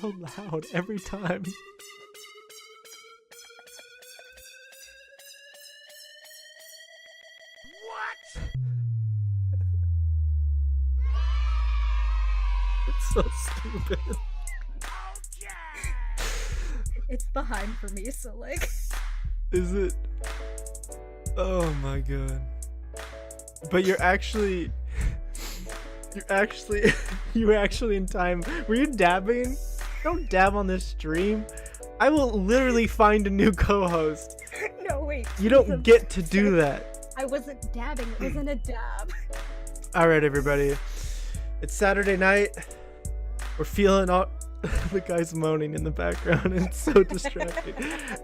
so loud every time. What? It's so stupid. It's behind for me, so like. Is it? Oh my god. But you're actually you were actually in time. Were you dabbing? Don't dab on this stream. I will literally find a new co-host. No, wait. You don't get to do that. I wasn't dabbing. It wasn't a dab. All right, everybody. It's Saturday night. We're feeling all the guy's moaning in the background. It's so distracting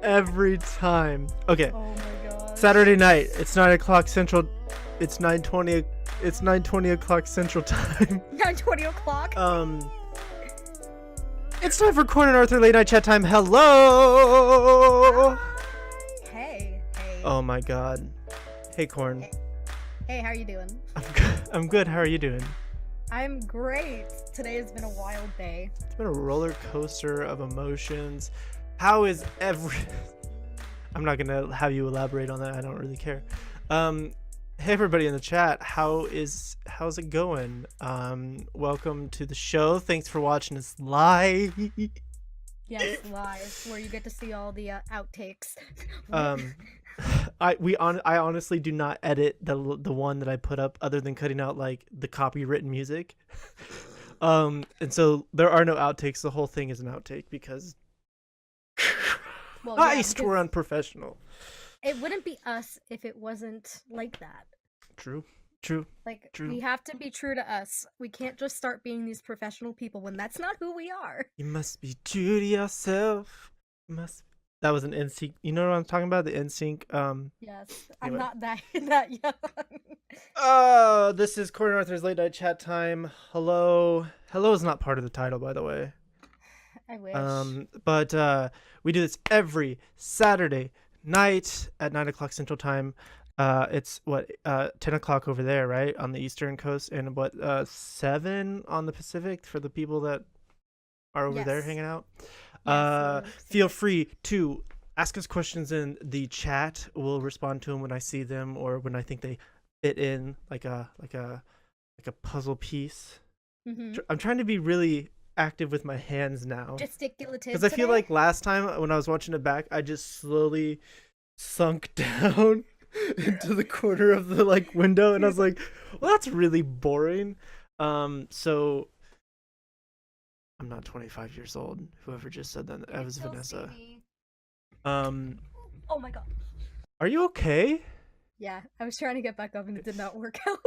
every time. Okay. Oh my god. Saturday night. It's 9 o'clock Central. It's 9:20. It's 9:20 o'clock Central Time. 9:20 o'clock. It's time for Corn and Arthur late night chat time. Hello. Hey. Oh my god. Hey Corn. Hey, how are you doing? I'm good. How are you doing? I'm great. Today has been a wild day. It's been a roller coaster of emotions. How is I'm not gonna have you elaborate on that. I don't really care. Hey everybody in the chat. How's it going? Welcome to the show. Thanks for watching us live. Yes, live, where you get to see all the outtakes. I honestly do not edit the one that I put up, other than cutting out like the copywritten music. And so there are no outtakes. The whole thing is an outtake because Well, we're unprofessional. It wouldn't be us if it wasn't like that. True. Like, True. we have to be true to us. We can't just start being these professional people when that's not who we are. You must be true to yourself. That was an NSYNC. You know what I'm talking about? The NSYNC. Yes, I'm Anyway. not that young. This is Corn and Arthur's late night chat time. Hello is not part of the title, by the way. I wish. But we do this every Saturday night at 9 o'clock Central Time. It's 10 o'clock over there, right, on the Eastern Coast, and 7 on the Pacific for the people that are over there Yes. hanging out. Yes, Feel free to ask us questions in the chat. We'll respond to them when I see them or when I think they fit in like a puzzle piece. Mhm. I'm trying to be really active with my hands now. Gesticulative. Because I feel today? like last time when I was watching it back, I just slowly sunk down into the corner of the window, and I was like, "Well, that's really boring." So I'm not 25 years old. Whoever just said that, that was So Vanessa. skinny. Um, Oh my god. are you okay? Yeah, I was trying to get back up and it did not work out.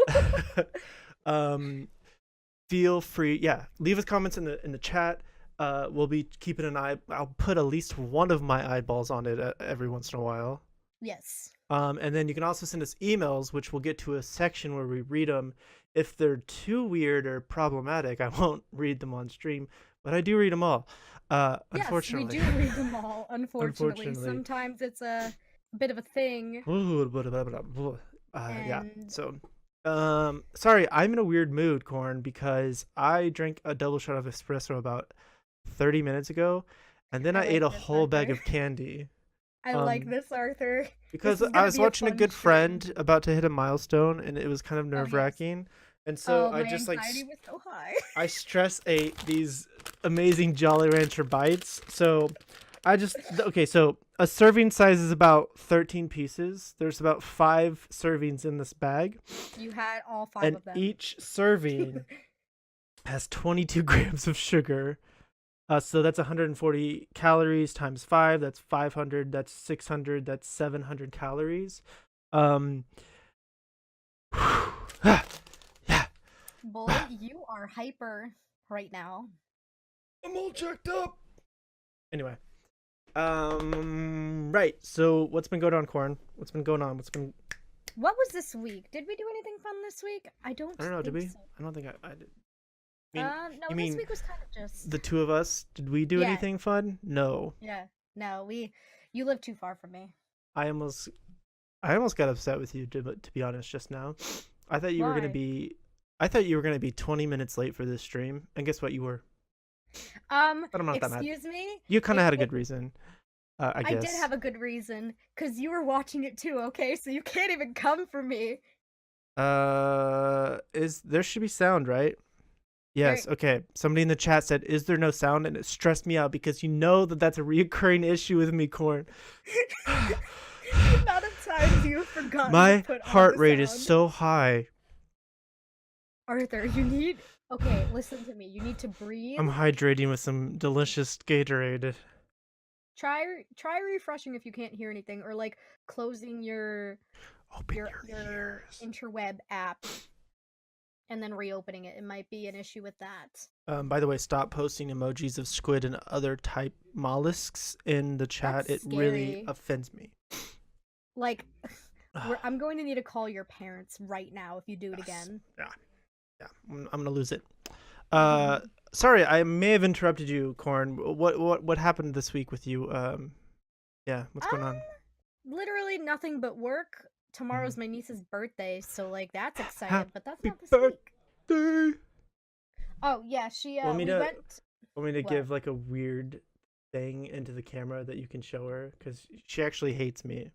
Feel free, leave us comments in the chat. We'll be keeping an eye. I'll put at least one of my eyeballs on it every once in a while. Yes. And then you can also send us emails, which we'll get to a section where we read them. If they're too weird or problematic, I won't read them on stream, but I do read them all. Unfortunately. Yes, we do read them all, unfortunately. Unfortunately. Sometimes it's a bit of a thing. Yeah. And- So, sorry, I'm in a weird mood, Corn, because I drank a double shot of espresso about 30 minutes ago, and then I I ate a like this, whole bag Arthur. of candy. I like this, Arthur. Because This is I gonna was be watching a fun good stream. friend about to hit a milestone, and it was kind of yes. nerve-wracking. And so my I just anxiety was so high. I stress ate these amazing Jolly Rancher bites. So so a serving size is about 13 pieces. There's about 5 servings in this bag, You had all 5 and of them. each serving has 22 grams of sugar. So that's 140 calories times 5. That's 500. That's 600. That's 700 calories. Yeah. Boy, you are hyper right now. I'm all checked up. Anyway. Right. So what's been going on, Corn? What's been going on? What was this week? Did we do anything fun this week? I don't I don't know, did think we? so. I don't think I did. No, you this mean week was kind of just... the two of us? Did we do Yeah. anything fun? No. Yeah, no, you live too far from me. I almost got upset with you, to be honest, just now. I thought you were Why? gonna be 20 minutes late for this stream, and guess what? You were. But I'm not that mad. Excuse me? You kind of If had a if good reason, I I did guess. have a good reason, because you were watching it too, okay? So you can't even come for me. Is there should be sound, right? There Yes. Okay. Somebody in the chat said, "Is there no sound?" And it stressed me out because you know that that's a reoccurring issue with me, Corn. the amount of times you've forgotten to My put on heart the rate is sound. so high. Arthur, you need okay, listen to me. You need to breathe. I'm hydrating with some delicious Gatorade. Try refreshing if you can't hear anything, or like closing Open your your ears. interweb app and then reopening it. It might be an issue with that. By the way, stop posting emojis of squid and other type mollusks in the That's chat. It really scary. offends me. Like I'm going to need to call your parents right now if you do it Yes. again. Yeah. Yeah. I'm gonna lose it. Uh, Sorry, I may have interrupted you, Corn. What happened this week with you? Yeah, what's um, going on? literally nothing but work. Mhm. Tomorrow's my niece's birthday, so like that's exciting, but that's Happy not this week. birthday. Oh yeah, Want me we to went want me to what? give like a weird thing into the camera that you can show her because she actually hates me.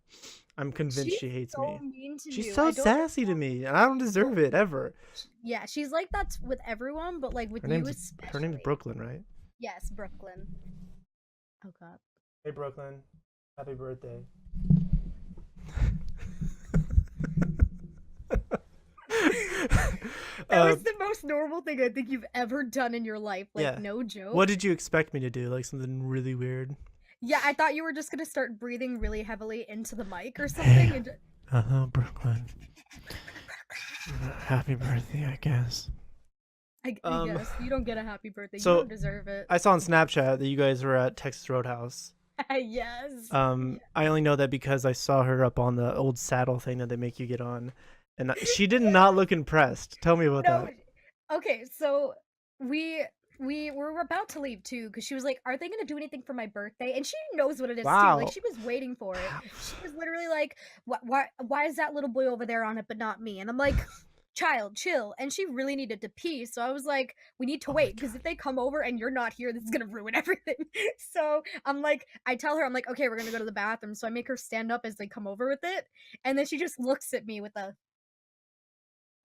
I'm convinced She's she hates so me. mean to She's you. so I don't sassy to understand. me, and I don't deserve Well, it ever. yeah, she's like that with everyone, but like with Her you name's her name's especially. Brooklyn, right? Yes, Brooklyn. Oh god. Hey Brooklyn, happy birthday. That was uh, the most normal thing I think you've ever done in your life. Like, yeah. no What joke. did you expect me to do? Like something really weird? Yeah, I thought you were just gonna start breathing really heavily into the mic or Hey, something. And Brooklyn. Happy birthday, I guess. I Um, guess you don't get a happy birthday. You so don't deserve it. I saw on Snapchat that you guys were at Texas Roadhouse. Yes. I only know that because I saw her up on the old saddle thing that they make you get on, and she did not look impressed. Tell me about No. that. Okay, so we we were about to leave too because she was like, "Are they gonna do anything for my birthday?" And she knows what it is too. Like Wow. she was waiting for it. She was literally like, why is that little boy over there on it but not me?" And I'm like, "Child, chill." And she really needed to pee, so I was like, "We need to Oh my wait because if god. they come over and you're not here, this is gonna ruin everything." So I'm like, I tell her, I'm like, "Okay, we're gonna go to the bathroom." So I make her stand up as they come over with it, and then she just looks at me with a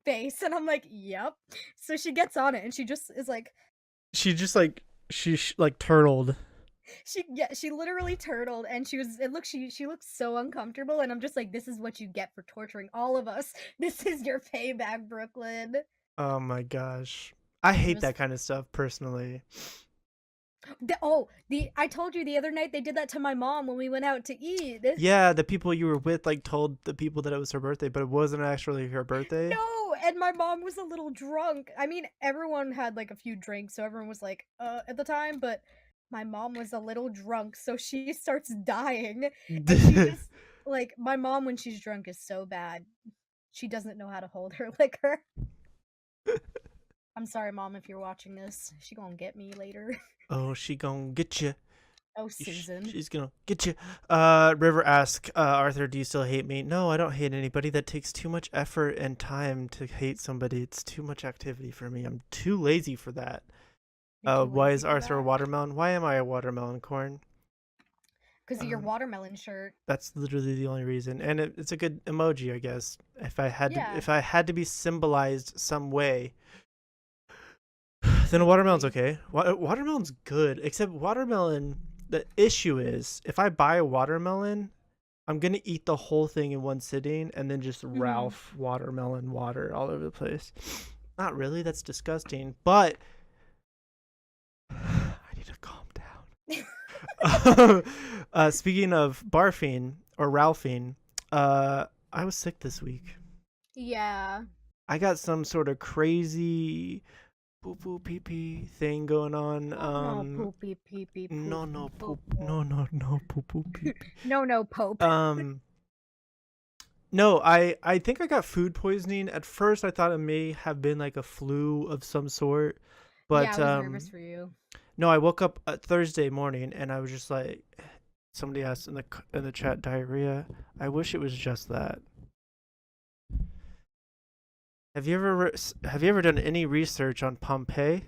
face, and I'm like, "Yep." So she gets on it, and she just is like, She just like like turtled. she literally turtled, and she looks so uncomfortable, and I'm just like, "This is what you get for torturing all of us. This is your payback, Brooklyn." Oh my gosh. I It hate was that kind of stuff personally. the I told you the other night they did that to my mom when we went out to eat. Yeah, the people you were with like told the people that it was her birthday, but it wasn't actually her birthday. No, and my mom was a little drunk. I mean, everyone had like a few drinks, so everyone was like, at the time, but my mom was a little drunk, so she starts dying, and she just like my mom when she's drunk is so bad. She doesn't know how to hold her liquor. I'm sorry, mom, if you're watching this. She gonna get me later. Oh, she gonna get you. Oh, Susan. She's gonna get you. River asks, Arthur, do you still hate me? No, I don't hate anybody. That takes too much effort and time to hate somebody. It's too much activity for me. I'm too lazy for that. You're too Why lazy is for Arthur a that? watermelon? Why am I a watermelon, Corn? Because of your Um, watermelon shirt. that's literally the only reason, and it's a good emoji, I guess. Yeah, If I had to be symbolized some way, then a what would it watermelon's be? okay. Watermelon's good, except watermelon. The issue is, if I buy a watermelon, I'm gonna eat the whole thing in one sitting and then just Hmm. Ralph watermelon water all over the place. Not really, that's disgusting, but I need to calm down. Speaking of barfing or Ralphing, I was sick this week. Yeah. I got some sort of crazy poo poo pee pee thing going on. Oh no, poopy peepee poop No no poop. poop no poo poo pee pee. No, no, Pope. Um, No, I think I got food poisoning. At first, I thought it may have been like a flu of some sort, Yeah, but I was nervous for you. no, I woke up Thursday morning and I was just like, somebody asked in the chat, diarrhea. I wish it was just that. Have you ever done any research on Pompeii?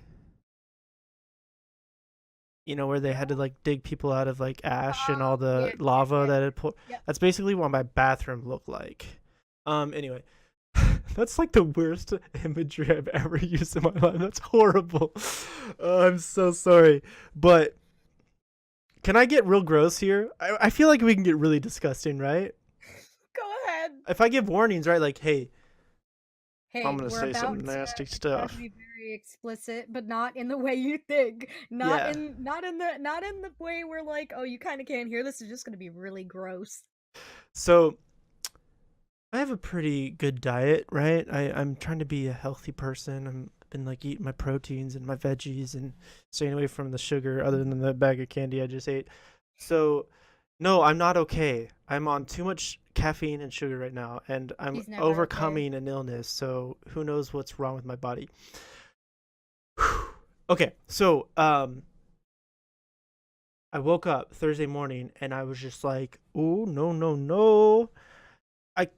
where they had to like dig people out of like ash and all Yeah, the yeah, lava yeah. that had put. Yep. That's basically what my bathroom looked like. Anyway, that's like the worst imagery I've ever used in my life. That's horrible. I'm so sorry, but can I get real gross here? I feel like we can get really disgusting, right? Go ahead. If I give warnings, right? Like, hey, I'm Hey, gonna we're say some about to nasty it's about to stuff. be very explicit, but not in the way you think. Not Yeah. in the way where like, oh, you kind of can't hear this. It's just gonna be really gross. So I have a pretty good diet, right? I'm trying to be a healthy person. I'm been like eating my proteins and my veggies and staying away from the sugar other than the bag of candy I just ate. So no, I'm not okay. I'm on too much caffeine and sugar right now and I'm He's never okay. overcoming an illness. So who knows what's wrong with my body. Okay. So I woke up Thursday morning and I was just like, "Oh, no, no, no." I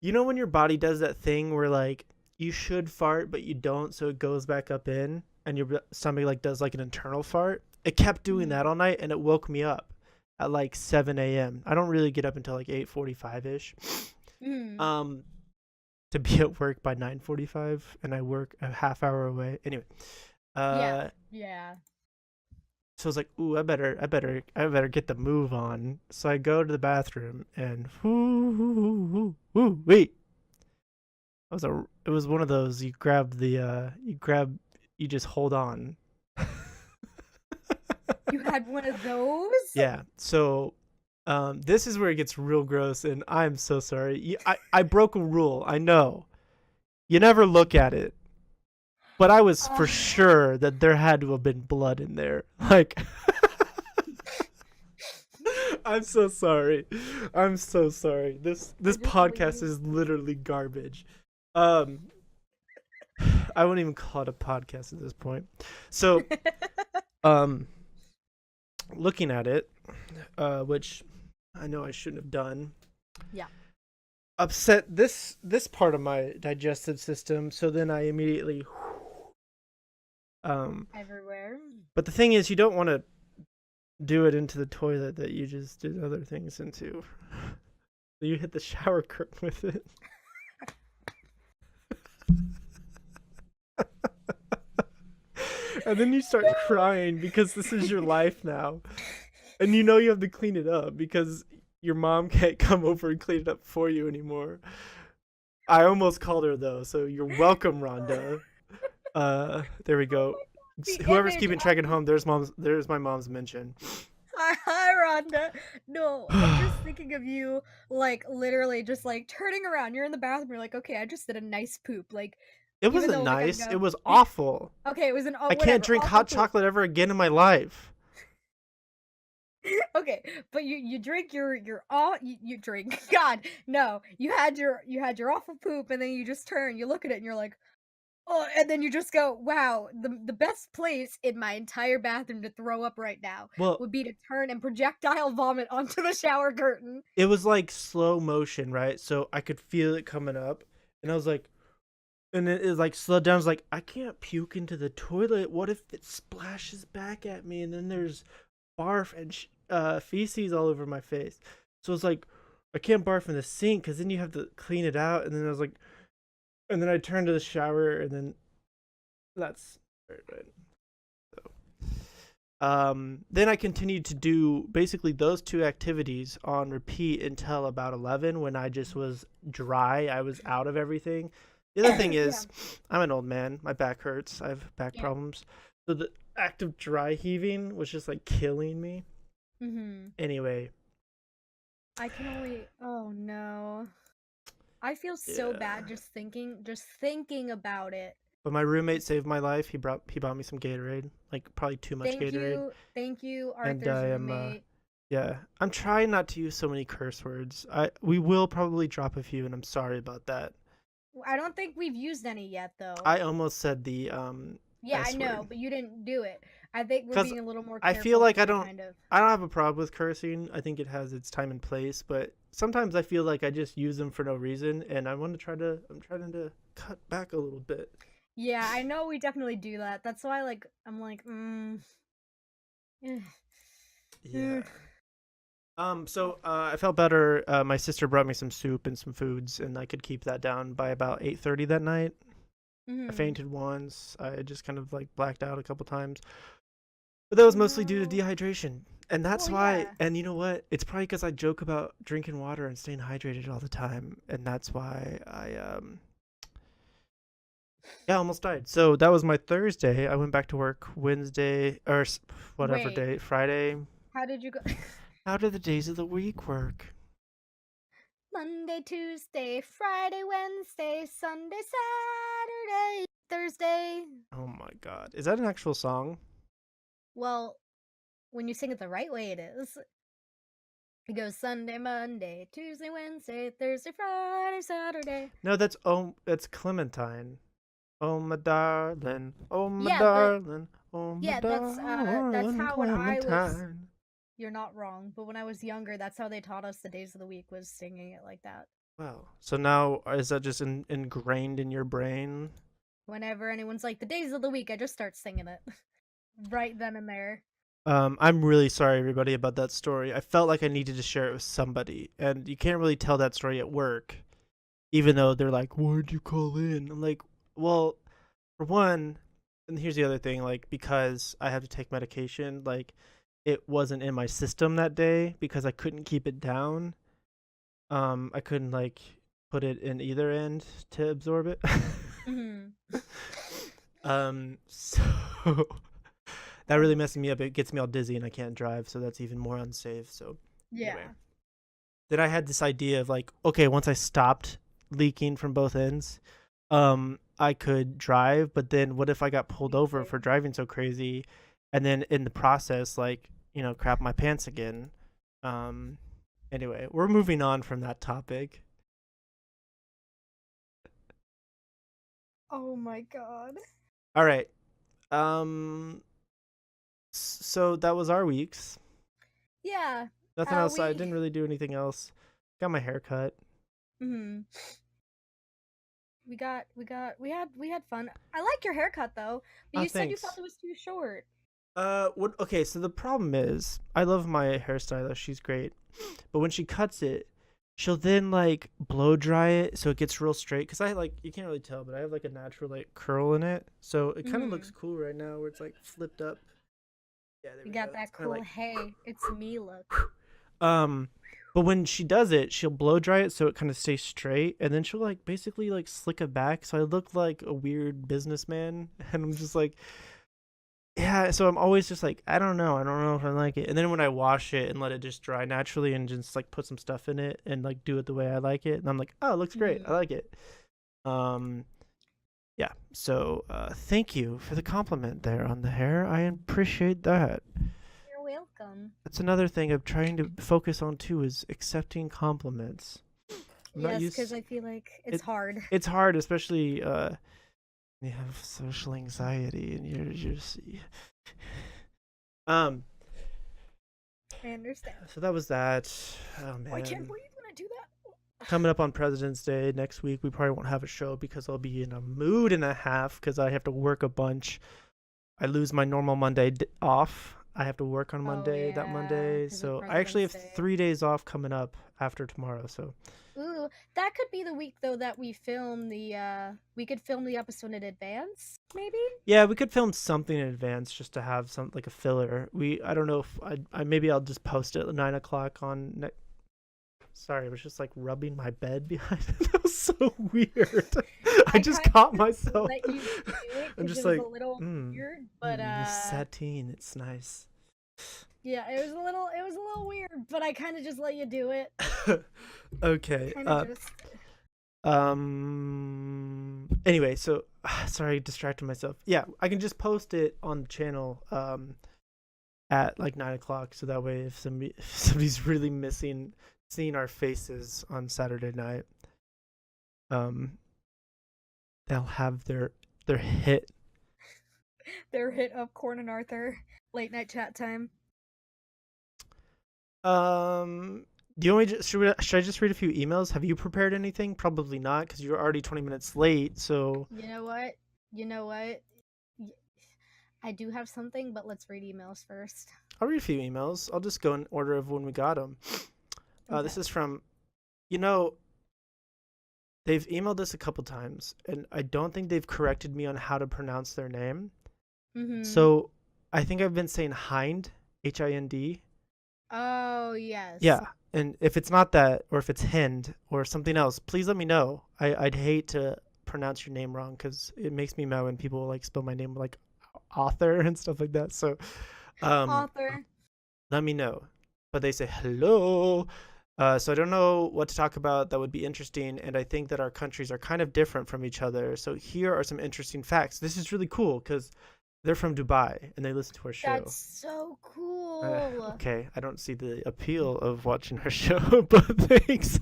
when your body does that thing where like you should fart but you don't, so it goes back up in and your stomach like does like an internal fart. It kept doing that all night and it woke me up at like 7 a.m. I don't really get up until like 8:45 ish. Mm. Um to be at work by 9:45 and I work a half hour away. Anyway, Yeah. uh Yeah. so I was like, "Ooh, I better get the move on." So I go to the bathroom and wait. It was one of those you just hold on. You had one of those? Yeah. So this is where it gets real gross and I'm so sorry. I broke a rule. I know. You never look at it. But I was for sure that there had to have been blood in there. Like I'm so sorry. I'm so sorry. This just podcast leave. is literally garbage. Um I wouldn't even call it a podcast at this point. So, um looking at it, which I know I shouldn't have done. Yeah. Upset this part of my digestive system, so then I immediately Everywhere. but the thing is you don't want to do it into the toilet that you just did other things into. So you hit the shower curtain with it. And then you start crying because this is your life now. And you know you have to clean it up because your mom can't come over and clean it up for you anymore. I almost called her though, so you're welcome, Rhonda. There we go. The Whoever's image keeping track at home, there's my mom's mention. Hi, Rhonda. No, I'm just thinking of you, like, literally just, like, turning around. You're in the bathroom, you're like, okay, I just did a nice poop. Like, It even wasn't though, like, I nice. It know. was awful. Okay, it was an, oh, I can't whatever, drink awful hot poop. chocolate ever again in my life. Okay, but you drink your all you drink. God, no. You had your awful poop, and then you just turn, you look at it, and you're like, oh, and then you just go, wow, the best place in my entire bathroom to throw up right now Well, would be to turn and projectile vomit onto the shower curtain. it was like slow motion, right? So I could feel it coming up, and I was like, and it like slowed down. I was like, I can't puke into the toilet. What if it splashes back at me, and then there's barf and feces all over my face? So it's like, I can't barf in the sink because then you have to clean it out. And then I was like, and then I turned to the shower, and then that's right. Then I continued to do basically those two activities on repeat until about 11 when I just was dry. I was out of everything. The other thing is, Yeah. I'm an old man. My back hurts. I have back Yeah. problems. So the act of dry heaving was just like killing me. Mhm. Anyway, I can only oh no. I feel so yeah. bad just thinking about it. But my roommate saved my life. He bought me some Gatorade, like probably too much Gatorade. Thank you, And Arthur's I am roommate. yeah, I'm trying not to use so many curse words. We will probably drop a few, and I'm sorry about that. I don't think we've used any yet, though. I almost said the Yeah, I S know, word but you didn't do it. I think we're because being a little more I feel careful like here, kind of. I don't have a problem with cursing. I think it has its time and place, but sometimes I feel like I just use them for no reason, and I'm trying to cut back a little bit. Yeah, I know we definitely do that. That's why, like, I'm like, eh, Yeah. eh. I felt better. My sister brought me some soup and some foods, and I could keep that down by about 8:30 that night. I Mhm. fainted once. I just kind of like blacked out a couple times, but that was mostly due to No. dehydration. And that's Well, why. yeah. And you know what? It's probably because I joke about drinking water and staying hydrated all the time, and that's why I almost died. So that was my Thursday. I went back to work Wednesday or whatever Wait, day, Friday. how did you go? How do the days of the week work? Monday, Tuesday, Friday, Wednesday, Sunday, Saturday, Thursday. Oh my god. Is that an actual song? Well, when you sing it the right way, it is. It goes Sunday, Monday, Tuesday, Wednesday, Thursday, Friday, Saturday. No, that's Clementine. Oh my Yeah, but darling, oh my yeah, that's darling how when I was. Clementine. You're not wrong, but when I was younger, that's how they taught us the days of the week was singing it like that. Wow. So now is that just ingrained in your brain? Whenever anyone's like the days of the week, I just start singing it right then and there. I'm really sorry, everybody, about that story. I felt like I needed to share it with somebody, and you can't really tell that story at work, even though they're like, "Why'd you call in?" I'm like, "Well, for one, and here's the other thing, like because I have to take medication, like it wasn't in my system that day because I couldn't keep it down. I couldn't like put it in either end to absorb it. Hmm. So that really messes me up. It gets me all dizzy and I can't drive, so that's even more unsafe. So anyway, Yeah. then I had this idea of like, okay, once I stopped leaking from both ends, I could drive, but then what if I got pulled over for driving so crazy, and then in the process, like, crap my pants again? Um, anyway, we're moving on from that topic. Oh my god. All right. Um, so that was our weeks. Yeah. Nothing else. I We. didn't really do anything else. Got my hair cut. Hmm. We had fun. I like your haircut though, but Oh, you said you felt thanks. it was too short. What? Okay, so the problem is, I love my hairstylist. She's great, but when she cuts it, she'll then like blow dry it so it gets real straight. Cause I like you can't really tell, but I have like a natural like curl in it, so it kind of looks Hmm. cool right now where it's like flipped up. Yeah, there You we go. got It's that kind of cool like hey, it's me look. um. But when she does it, she'll blow dry it so it kind of stays straight, and then she'll like basically like slick it back, so I look like a weird businessman, and I'm just like, yeah, so I'm always just like, I don't know if I like it. And then when I wash it and let it just dry naturally and just like put some stuff in it and like do it the way I like it, and I'm like, oh, it looks great. I Hmm. like it. Um, yeah. So thank you for the compliment there on the hair. I appreciate that. You're welcome. That's another thing I'm trying to focus on too is accepting compliments. I'm not Yes, because used I feel like it's it. hard. It's hard, especially you have social anxiety and you're just um I understand. so that was that. Oh Oh, I can't man. believe when I do that. Coming up on President's Day next week, we probably won't have a show because I'll be in a mood and a half because I have to work a bunch. I lose my normal Monday off. I have to work on Oh that yeah, Monday. because of So I actually President's have Day. 3 days off coming up after tomorrow. So Ooh, that could be the week though that we could film the episode in advance, maybe? yeah, we could film something in advance just to have some like a filler. I don't know if I maybe I'll just post it at 9 o'clock on Sorry, I was just like rubbing my bed behind it. That was so weird. I I just kind caught of just myself. let you do it I'm because just it was a like, little weird, but the sateen, it's nice. yeah, it was a little weird, but I kind of just let you do it. Okay. Kind of just Anyway, so sorry, I distracted myself. Yeah, I can just post it on the channel at like 9 o'clock, so that way if somebody's really missing seeing our faces on Saturday night, um, they'll have their hit. their hit of Corn and Arthur late night chat time. Do you want me should I just read a few emails? Have you prepared anything? Probably not, because you're already 20 minutes late. So You know what? You know what? Y- I do have something, but let's read emails first. I'll read a few emails. I'll just go in order of when we got them. This Okay. is from, you know, they've emailed us a couple times, and I don't think they've corrected me on how to pronounce their name. Mm-hmm. So I think I've been saying Hind, Hind. Oh, yes. Yeah, and if it's not that, or if it's Hind or something else, please let me know. I'd hate to pronounce your name wrong because it makes me mad when people like spell my name like author and stuff like that. So, um, Author. let me know. But they say hello. So I don't know what to talk about that would be interesting, and I think that our countries are kind of different from each other. So here are some interesting facts. This is really cool because they're from Dubai and they listen to our That's show. so cool. Okay, I don't see the appeal of watching our show, but thanks.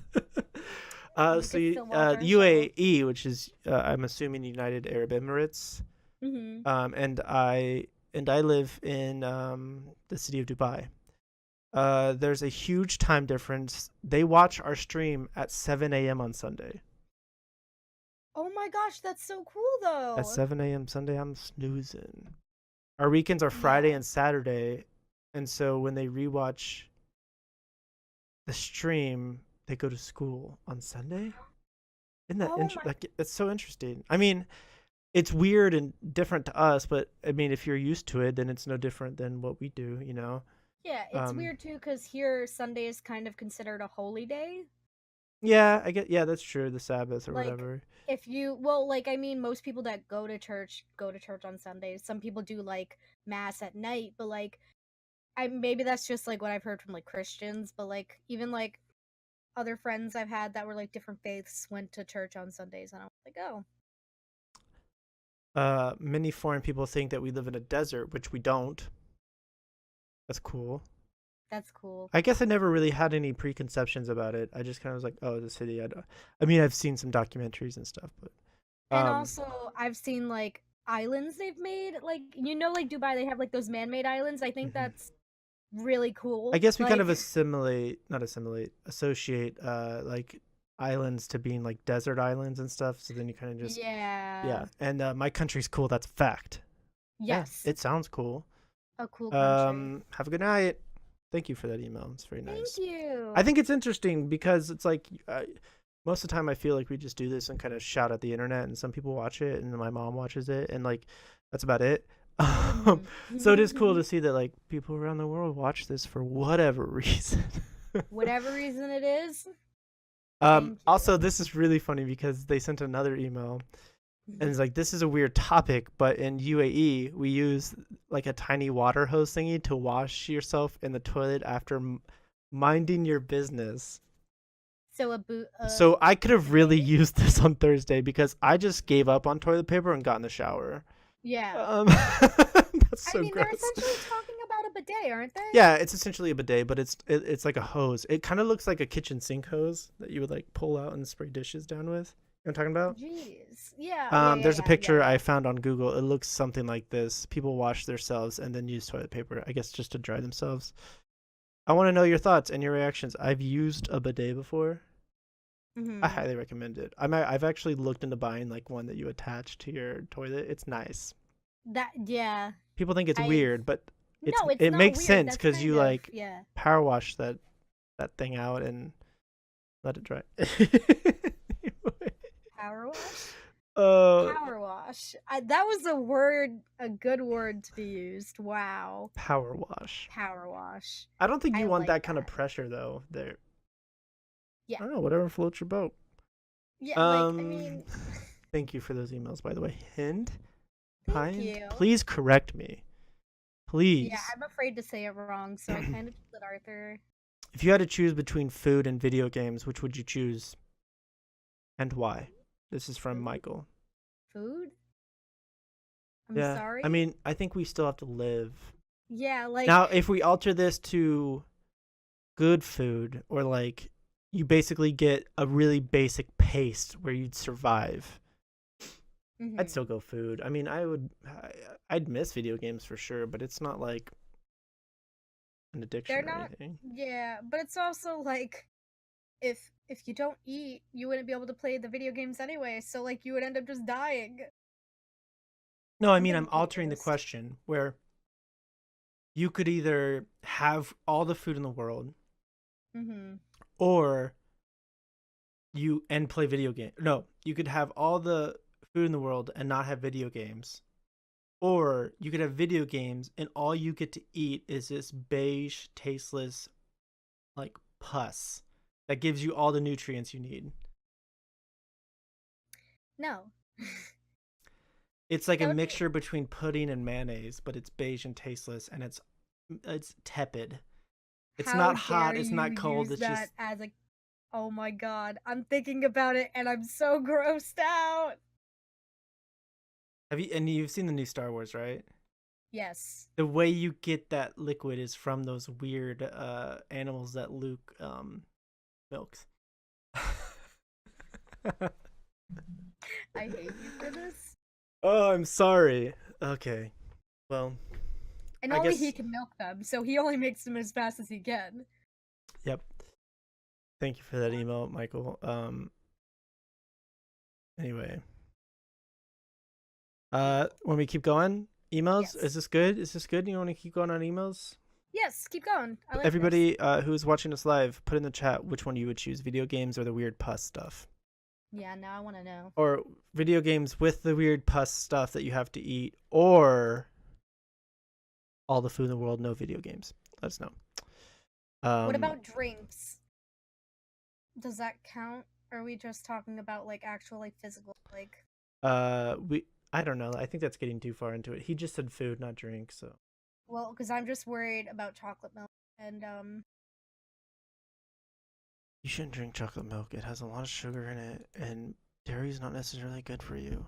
You So could you, still watch our show. UAE, which is I'm assuming United Arab Emirates, Mm-hmm. and I live in the city of Dubai. There's a huge time difference. They watch our stream at 7 a.m. on Sunday. Oh my gosh, that's so cool At though. 7 a.m. Sunday, I'm snoozing. Our weekends are Friday Yeah. and Saturday, and so when they rewatch the stream, they go to school on Sunday. Isn't that Oh my. like that's so interesting? I mean, it's weird and different to us, but I mean, if you're used to it, then it's no different than what we do, you know. Yeah, it's Um, weird too because here Sunday is kind of considered a holy day. yeah, I get, yeah, that's true. The Sabbath or Like, whatever. if you, well, like, I mean, most people that go to church on Sundays. Some people do like mass at night, but like, I maybe that's just like what I've heard from like Christians, but like, even like other friends I've had that were like different faiths went to church on Sundays, and I was like, oh, Many foreign people think that we live in a desert, which we don't. That's cool. that's cool. I guess I never really had any preconceptions about it. I just kind of was like, oh, it's a city. I mean, I've seen some documentaries and stuff, but And um, also, I've seen like islands they've made, like like Dubai, they have like those man-made islands. I think mhm. that's really I cool. guess we kind Like, of assimilate, not assimilate, associate like islands to being like desert islands and stuff. So then you kind of just, yeah, yeah. And my country's cool. That's a fact. Yeah, yes, it sounds cool. a cool country. Have a good night. Thank you for that email. It's very Thank nice. I you. think it's interesting because it's like most of the time I feel like we just do this and kind of shout at the internet, and some people watch it, and my mom watches it, and like that's about it. So it is cool Hmm. to see that like people around the world watch this for whatever reason. Whatever reason it is, thank Also, you. this is really funny because they sent another email and it's like, this is a weird topic, but in UAE, we use like a tiny water hose thingy to wash yourself in the toilet after minding your business. So a boot, So I could have really bidet? used this on Thursday because I just gave up on toilet paper and got in the shower. Yeah. That's I so mean, they're gross. essentially talking about a bidet, aren't they? Yeah, it's essentially a bidet, but it's like a hose. It kind of looks like a kitchen sink hose that you would like pull out and spray dishes down with. You know what I'm talking about? Jeez. Yeah. Yeah. Yeah. There's a Yeah. Yeah. picture I Yeah. found on Google. It looks something like this. People wash themselves and then use toilet paper, I guess, just to dry themselves. I want to know your thoughts and your reactions. I've used a bidet before. I Hmm. highly recommend it. I've actually looked into buying like one that you attach to your toilet. It's nice. That. Yeah. People think it's I've. weird, but No, it's it not makes weird. sense That's because kind you of like yeah. power wash that thing out and let it dry. Power wash. uh, Power wash. That was a word, a good word to be used. Wow. Power wash. Power wash. I don't think I you want like that kind of that. pressure though. There, Yeah. I don't know. Whatever floats your boat. Yeah. Like, I Um, mean, Thank you for those emails, by the way. Hind, thank Hind, you. please correct me, Yeah, please. I'm afraid to say it wrong, so I kind of just let Arthur. If you had to choose between food and video games, which would you choose and why? This is from Food? Michael. Food? I'm Yeah, I sorry? mean, I think we still have to live. Yeah, like, Now, if we alter this to good food, or like you basically get a really basic paste where you'd survive, I'd still hmm, go food. I mean, I'd miss video games for sure, but it's not like an addiction they're or not. anything. Yeah, but it's also like, if you don't eat, you wouldn't be able to play the video games anyway, so like you would end up just dying. No, I I'm mean getting I'm altering the confused. question where you could either have all the food in the world Mm-hmm. or you and play video game. No, you could have all the food in the world and not have video games. Or you could have video games and all you get to eat is this beige, tasteless, like pus that gives you all the nutrients you need. No. It's like a That would be mixture between pudding and mayonnaise, but it's beige and tasteless and it's tepid. It's how not dare hot, it's you not cold, use it's that just as a oh my god. I'm thinking about it and I'm so grossed out. have you and you've seen the new Star Wars, right? Yes. The way you get that liquid is from those weird animals that Luke milks. I hate you for this. Oh, I'm sorry. Okay. Well, And I only he guess can milk them, so he only makes them as fast as he can. yep. Thank you for that email, Michael. Anyway, when we keep going, emails, Yes. is this good? Is this good? You want to keep going on emails? Yes, keep going. I like this. Everybody who's watching us live, put in the chat which one you would choose: video games or the weird pus stuff, Yeah, now I want to know. or video games with the weird pus stuff that you have to eat, or all the food in the world, no video games. Let us know. What about drinks? Does that count? Or are we just talking about like actual like physical like we I don't know. I think that's getting too far into it. He just said food, not drink, so well, because I'm just worried about chocolate milk and you shouldn't drink chocolate milk. It has a lot of sugar in it, and dairy's not necessarily good for you.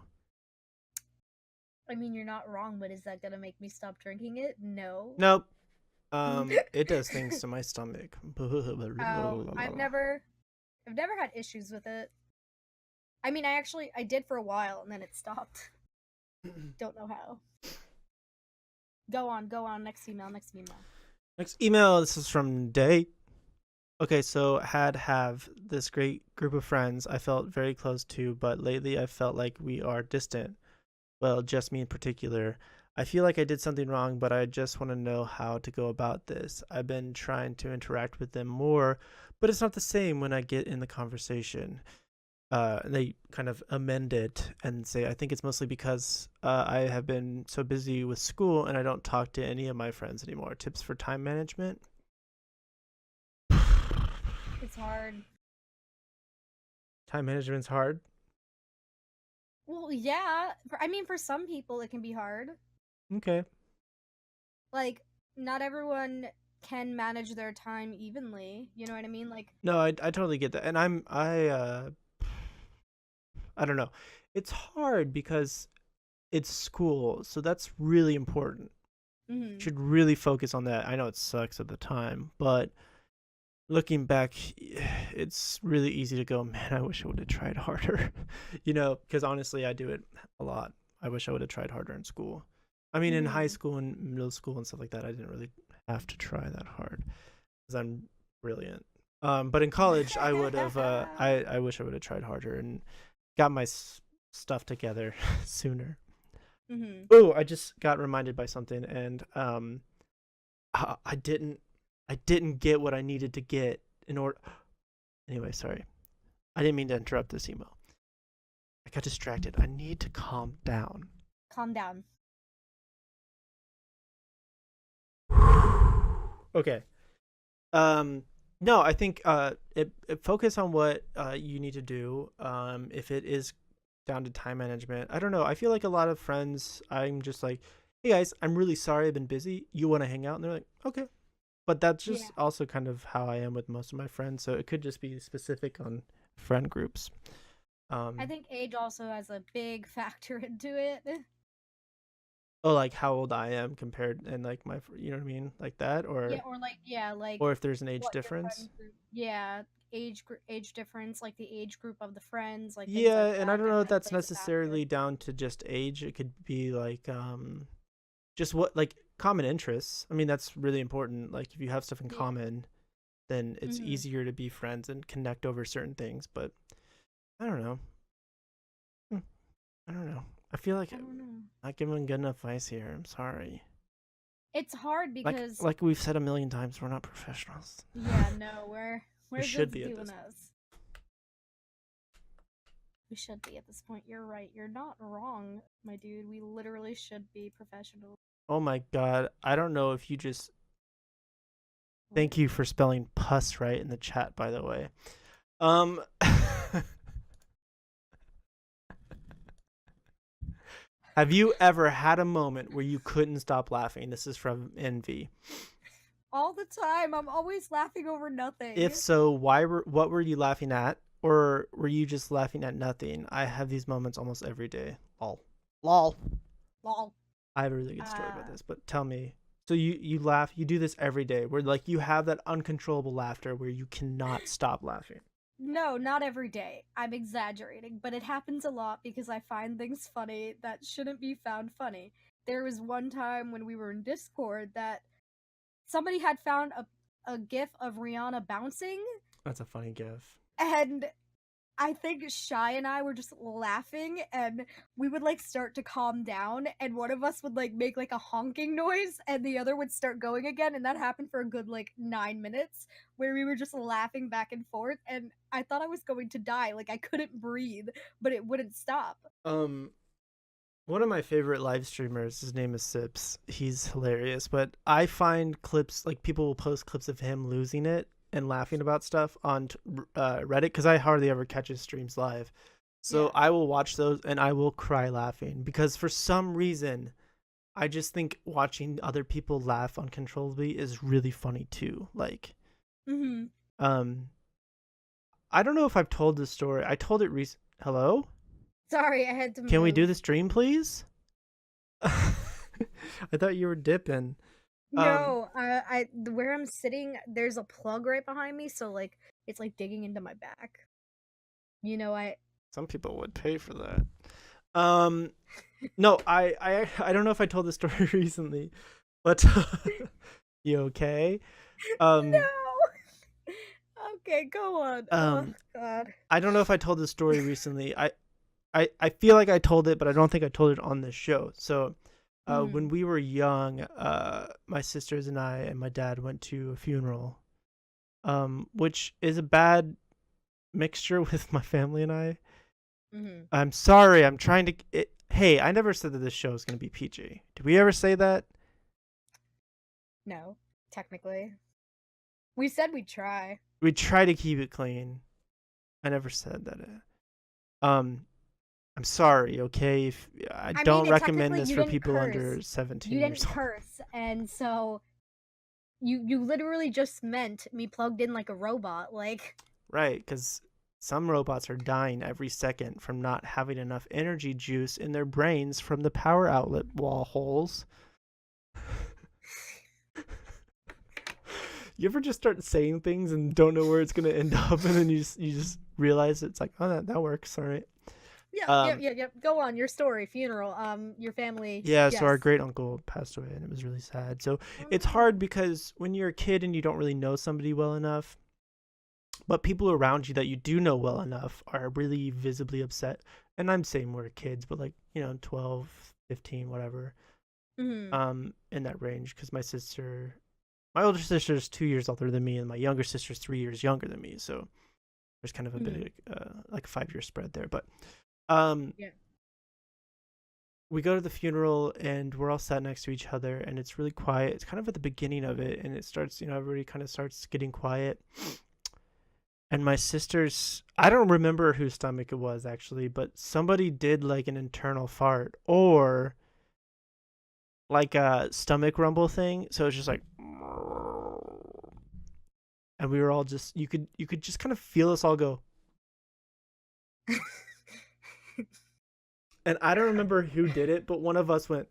I mean you're not wrong, but is that gonna make me stop drinking it? No. Nope. It does things to my stomach. Oh, I've never had issues with it. I mean I did for a while and then it stopped. Don't know how. Go on, next email, next email. Next email. This is from Day. Okay, so have this great group of friends I felt very close to, but lately I felt like we are distant. Well, just me in particular. I feel like I did something wrong, but I just want to know how to go about this. I've been trying to interact with them more, but it's not the same when I get in the conversation. They kind of amend it and say, I think it's mostly because I have been so busy with school and I don't talk to any of my friends anymore. Tips for time management? It's hard. Time management's hard. Well, yeah. I mean, for some people, it can be hard. Okay. Like, not everyone can manage their time evenly. You know what I mean? Like, No, I totally get that. And I don't know. It's hard because it's school, so that's really important. mm-hmm. Should really focus on that. I know it sucks at the time, but looking back, it's really easy to go, man, I wish I would have tried harder. Because honestly, I do it a lot. I wish I would have tried harder in school. I mean, in high Mm-hmm. school and middle school and stuff like that, I didn't really have to try that hard because I'm brilliant. But in college, I would have. I wish I would have tried harder and got my stuff together sooner. mm-hmm. Oh, I just got reminded by something, and I didn't get what I needed to get in order. Anyway, sorry, I didn't mean to interrupt this email. I got distracted. I need to calm down. Calm down. Okay. No, I think it focus on what you need to do. If it is down to time management, I don't know. I feel like a lot of friends, I'm just like, hey guys, I'm really sorry I've been busy. You want to hang out? And they're like, okay. But that's Yeah. just also kind of how I am with most of my friends. So it could just be specific on friend groups. I think age also has a big factor into it. Oh, like how old I am compared and like you know what I mean, like that, Yeah, or like yeah, like or if there's an age what your difference. friend group. Yeah, age difference, like the age group of the friends, like things Yeah, like and I that don't know if definitely that's plays a factor. necessarily down to just age. It could be like just what like common interests. I mean, that's really important. Like if you have stuff in Yeah. common, then it's Mm-hmm. easier to be friends and connect over certain things. But I don't know. I don't know. I feel like I don't know. Not giving good enough advice here. I'm sorry. It's hard because Like we've said a million times, we're not professionals. yeah, no, We we're should just be at doing this. us. We should be at this point. You're right. You're not wrong, my dude. We literally should be professional. Oh my god. I don't know if you just What? thank you for spelling pus right in the chat, by the way. Um Have you ever had a moment where you couldn't stop laughing? This is from Envy. All the time. I'm always laughing over nothing. If so, what were you laughing at? Or were you just laughing at nothing? I have these moments almost every day. Lol. Lol. Lol. I have a really good story about this, but tell me. So you laugh, you do this every day where like you have that uncontrollable laughter where you cannot stop laughing. No, not every day. I'm exaggerating, but it happens a lot because I find things funny that shouldn't be found funny. There was one time when we were in Discord that somebody had found a gif of Rihanna bouncing, That's a funny gif. and I think Shy and I were just laughing, and we would like start to calm down, and one of us would like make like a honking noise, and the other would start going again, and that happened for a good like 9 minutes, where we were just laughing back and forth, and I thought I was going to die, like I couldn't breathe, but it wouldn't stop. One of my favorite live streamers, his name is Sips. He's hilarious, but I find clips like people will post clips of him losing it and laughing about stuff on Reddit because I hardly ever catch his streams live. So Yeah. I will watch those and I will cry laughing because for some reason I just think watching other people laugh uncontrollably is really funny too. Like, Mm-hmm. I don't know if I've told this story. I told it Hello? Sorry, I had to Can we move. do the stream, please? I thought you were dipping. No, I where I'm sitting, there's a plug right behind me, so like it's like digging into my back. You know, Some people would pay for that. No, I don't know if I told the story recently, but you okay? No. Okay, go on. Oh God. I don't know if I told the story recently. I feel like I told it, but I don't think I told it on this show. So, when we were young, my sisters and I and my dad went to a funeral, which is a bad mixture with my family and I. Mm-hmm. I'm sorry. I'm trying to. Hey, I never said that this show is going to be PG. Did we ever say that? No, technically. We said we'd try. We try to keep it clean. I never said that. I'm sorry. Okay, if I don't recommend this for people under 17 You years didn't old. curse, and so you literally just meant me plugged in like a robot, like. Right, because some robots are dying every second from not having enough energy juice in their brains from the power outlet wall holes. You ever just start saying things and don't know where it's gonna end up, and then you just realize it's like, oh, that works, all right. Yeah. Go on, your story, funeral. Your family. Yeah, so our Yes. great uncle passed away, and it was really sad. So it's Oh, hard because when you're a kid and you don't really know somebody well enough, but people around you that you do know well enough are really visibly upset. And I'm saying we're kids, but like, 12, 15, whatever. In that range, because my older sister is 2 years older than me, and my younger sister is 3 years younger than me. So there's kind of a bit of like a 5-year spread there. But Yeah. we go to the funeral and we're all sat next to each other, and it's really quiet. It's kind of at the beginning of it, and it starts, everybody kind of starts getting quiet. And my sister's, I don't remember whose stomach it was actually, but somebody did like an internal fart or like a stomach rumble thing. So it's just like, and we were all just, you could just kind of feel us all go. And I don't remember who did it, but one of us went.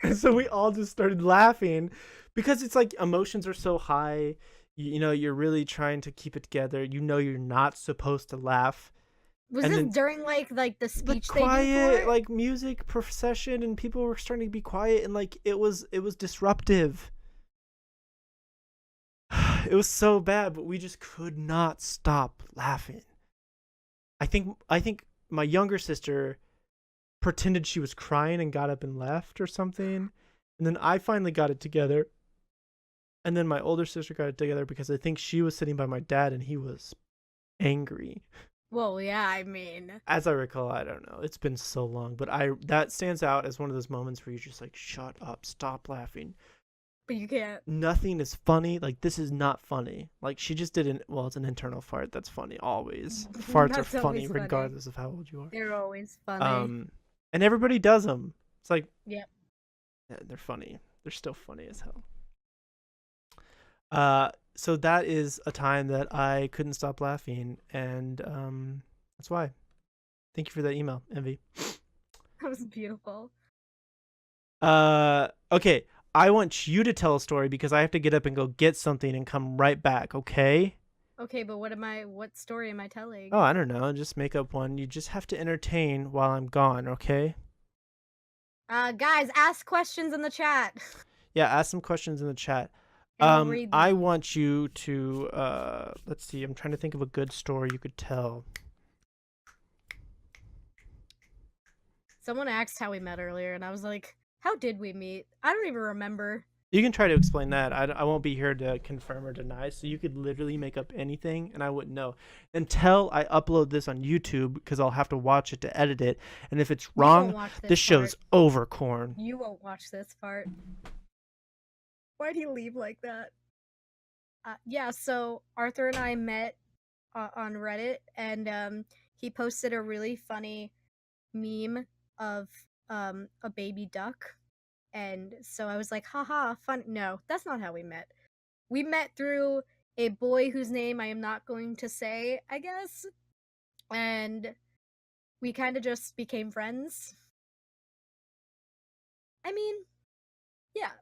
And so we all just started laughing because it's like emotions are so high. You're really trying to keep it together. You're not supposed to laugh. Was And this then during like the speech they do quiet, for it? like music procession, and people were starting to be quiet, and like it was disruptive. It was so bad, but we just could not stop laughing. I think my younger sister pretended she was crying and got up and left or something. And then I finally got it together. And then my older sister got it together because I think she was sitting by my dad and he was angry. Well, yeah, I mean, As I recall, I don't know. It's been so long, but that stands out as one of those moments where you're just like, shut up, stop laughing. but you can't. Nothing is funny. Like, this is not funny. Like, she just did it's an internal fart. That's funny always. Farts are That's funny always funny. regardless of how old you are. They're always funny. And everybody does them. It's like, Yep. yeah, they're funny. They're still funny as hell. So that is a time that I couldn't stop laughing, and that's why. Thank you for that email, Envy. That was beautiful. Okay. I want you to tell a story because I have to get up and go get something and come right back, okay? Okay, but what story am I telling? Oh, I don't know. Just make up one. You just have to entertain while I'm gone, okay? Guys, ask questions in the chat. Yeah, ask some questions in the chat. And we'll read I them. want you to let's see. I'm trying to think of a good story you could tell. Someone asked how we met earlier, and I was like, how did we meet? I don't even remember. You can try to explain that. I won't be here to confirm or deny, so you could literally make up anything, and I wouldn't know until I upload this on YouTube because I'll have to watch it to edit it. And if it's You won't wrong, watch this show's part. over, Corn. You won't watch this part. Why'd he leave like that? Yeah, so Arthur and I met on Reddit, and he posted a really funny meme of a baby duck. And so I was like, haha, fun. No, that's not how we met. We met through a boy whose name I am not going to say, I guess. And we kind of just became friends. I mean, yeah.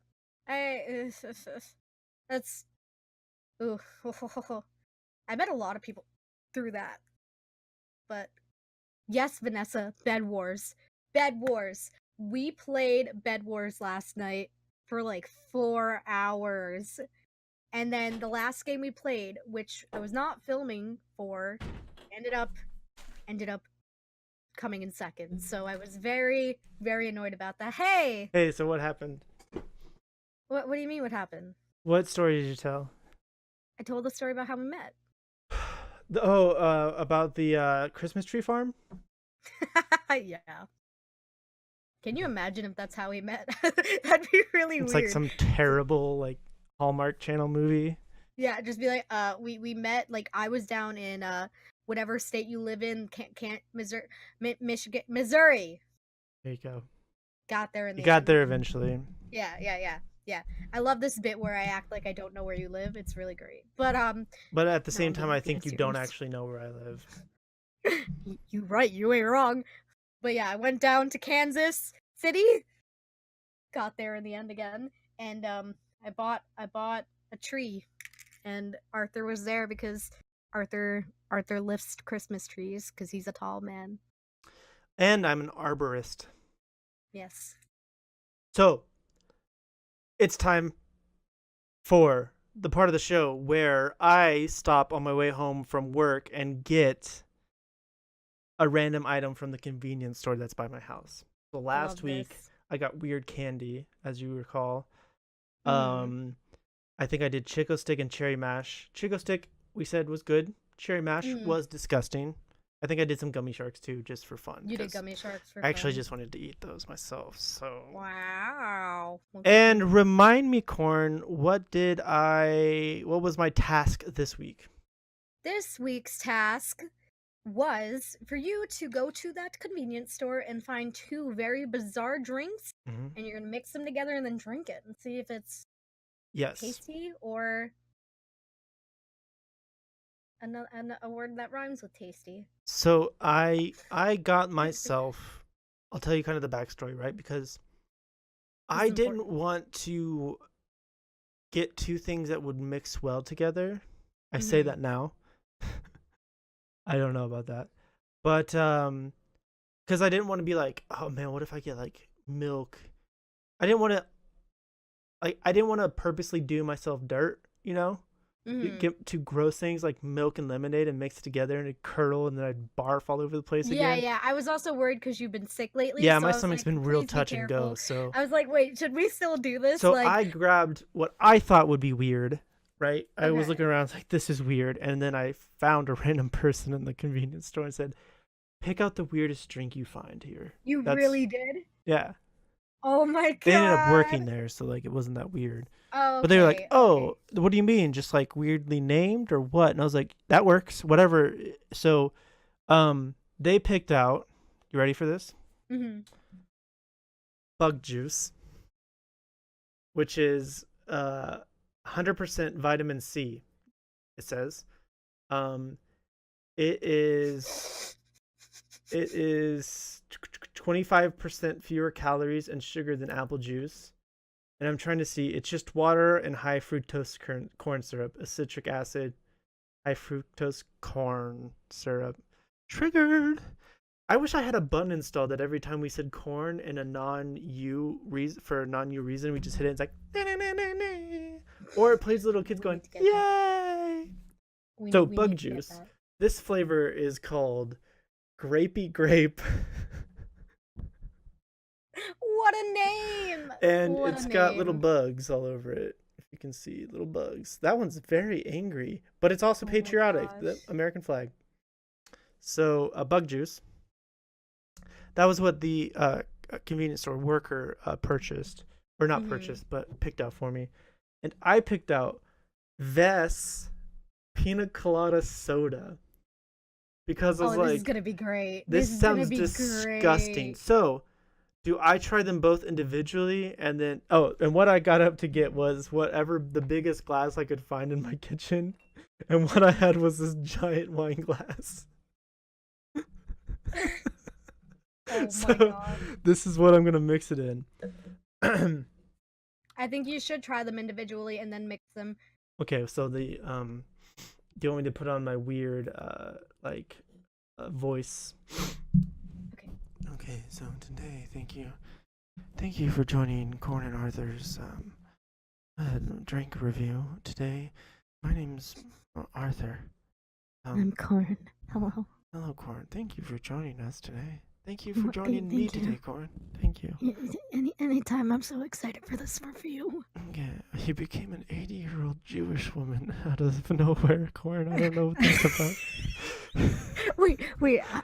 That's. Ooh. I met a lot of people through that. But yes, Vanessa, Bed Wars. Bed Wars. We played Bed Wars last night for like 4 hours. And then the last game we played, which I was not filming for, ended up coming in second. So I was very, very annoyed about that. Hey! Hey, so what happened? What do you mean what happened? What story did you tell? I told the story about how we met. About the Christmas tree farm? Yeah. Can you imagine if that's how we met? That'd be really It's weird. like some terrible like Hallmark Channel movie. Yeah, just be like, we met, like, I was down in whatever state you live in, can't Missouri, Michigan, Missouri. There you go. Got there in the You got end. there eventually. Yeah. I love this bit where I act like I don't know where you live. It's really great. But at the no, same I'm time, being I think you don't serious. actually know where I live. You right, you ain't wrong. But yeah, I went down to Kansas City. Got there in the end again, and I bought a tree, and Arthur was there because Arthur lifts Christmas trees because he's a tall man. And I'm an arborist. Yes. So, it's time for the part of the show where I stop on my way home from work and get a random item from the convenience store that's by my house. So last week I got weird candy, as you recall. I think I did Chico Stick and Cherry Mash. Chico Stick we said was good. Cherry Mash was disgusting. I think I did some Gummy Sharks too, just for fun. You did Gummy Sharks for fun. I actually just wanted to eat those myself. So wow. And remind me, Corn, what was my task this week? This week's task was for you to go to that convenience store and find 2 very bizarre drinks, and you're gonna mix them together and then drink it and see if it's tasty or a word that rhymes with tasty. So I got myself. I'll tell you kind of the backstory, right? Because I didn't want to get 2 things that would mix well together. I say that now. I don't know about that. But because I didn't want to be like, oh man, what if I get like milk? I didn't want to purposely do myself dirt, you know? You Mhm. get two gross things like milk and lemonade and mix it together and it curdle and then I'd barf all over the place Yeah, again. yeah. I was also worried because you've been sick lately, Yeah, so my I was stomach's like, been real please be touch and go. careful. So I was like, wait, should we still do this? so Like, I grabbed what I thought would be weird, right? I was okay. looking around like this is weird, and then I found a random person in the convenience store and said, "Pick out the weirdest drink you find here." You That's really did? yeah. Oh my They ended up god. working there, so like it wasn't that weird. Oh, But they were like, okay, okay. "Oh, what do you mean? Just like weirdly named or what?" And I was like, "That works, whatever." So, they picked out. You ready for this? Mhm. Bug juice, which is 100% vitamin C. It says, um, it is 25% fewer calories and sugar than apple juice. And I'm trying to see. It's just water and high fructose corn syrup, a citric acid, high fructose corn syrup. Triggered. I wish I had a button installed that every time we said corn in a non-U reason for a non-U reason, we just hit it. It's like, nah, nah, nah, nah, nah. Or it plays little kids We going, need to get that. yay! We So we bug need to get juice. that. This flavor is called Grapey Grape, What a name! and What a it's got little name. bugs all over it. If you can see little bugs. That one's very angry, but it's also Oh my patriotic. The gosh. American flag. So bug juice. That was what the convenience store worker purchased, or not Mhm. purchased, but picked out for me. And I picked out Vess Pina Colada Soda because I was Oh, this is like, gonna be great. this This is gonna sounds be disgusting. great. So, do I try them both individually and then and what I got up to get was whatever the biggest glass I could find in my kitchen, and what I had was this giant wine glass. Oh my So, god. this is what I'm gonna mix it in. I think you should try them individually and then mix them. Okay, so the do you want me to put on my weird voice? Okay. Okay, so today, thank you for joining Corn and Arthur's drink review today. My name's Arthur. I'm Corn. Hello. Hello, Corn. Thank you for joining us today. Thank you for joining me Thank you. today, Corn. Thank you. Anytime. I'm so excited for this review. Yeah, he became an 80-year-old Jewish woman out of nowhere, Corn. I don't know what that's about. Wait.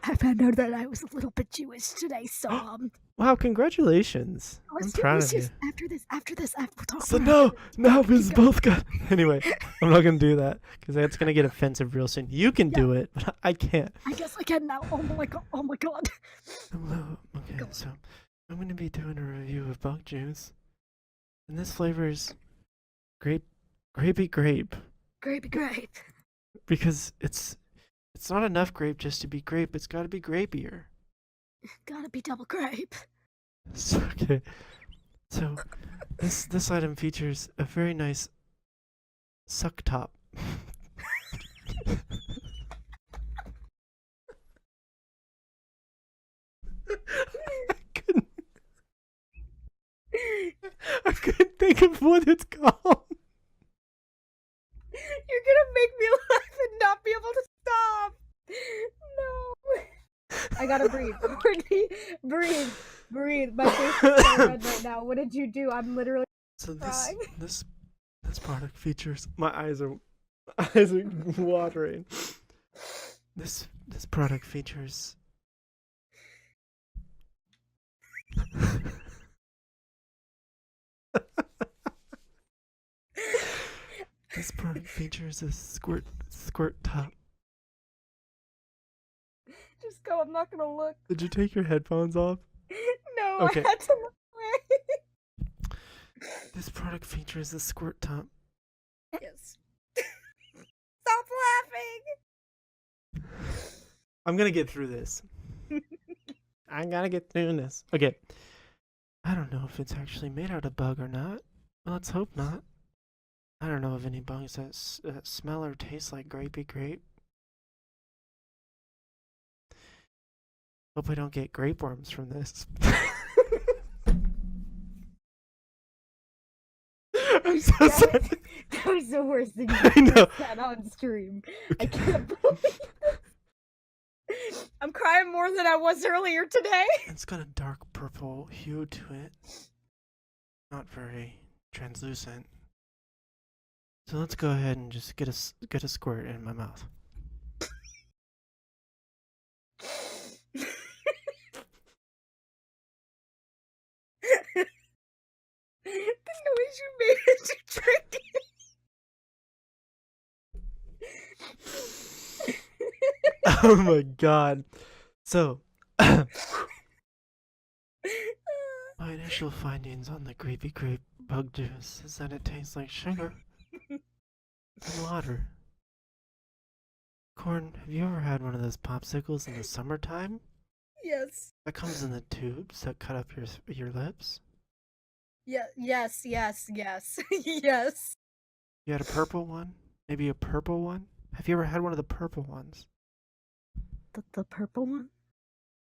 I found out that I was a little bit Jewish today, so Wow, congratulations. I'm proud of you. After this, we'll talk. So now we've both got. Anyway, I'm not gonna do that because that's gonna get offensive real soon. You can do it, but I can't. I guess I can now. Oh my god. Oh my god. Hello. Okay, Go. so I'm gonna be doing a review of bug juice, and this flavor's grapey grape, Grape. because it's not enough grape just to be grape. It's got to be grapier. Gotta be double grape. So, okay. So this item features a very nice suck top. I couldn't think of what it's called. You're gonna make me laugh and not be able to stop. No. I gotta breathe. Courtney, breathe. My face is so red right now. What did you do? I'm literally So crying. this product features my eyes are watering. This product features this product features a squirt top. Just go. I'm not gonna look. Did you take your headphones off? No, Okay. I had to look away. This product features a squirt top. Yes. Stop laughing. I'm gonna get through this. I gotta get through this. Okay. I don't know if it's actually made out of bug or not. Let's hope not. I don't know of any bugs that smell or taste like grapey grape. Hope I don't get grape worms from this. I'm so sorry. That was the worst thing I you know. ever said on stream. I can't believe this. I'm crying more than I was earlier today. It's got a dark purple hue to it. Not very translucent. So let's go ahead and just get a squirt in my mouth. The noise you made as you drank it. Oh my god. So, my initial findings on the Grapey grape bug juice is that it tastes like sugar and water. Corn, have you ever had one of those popsicles in the summertime? Yes. That comes in the tubes that cut up your lips? Yeah. Yes. Yes. Yes. Yes. You had a purple one? Maybe a purple one? Have you ever had one of the purple ones? The purple one?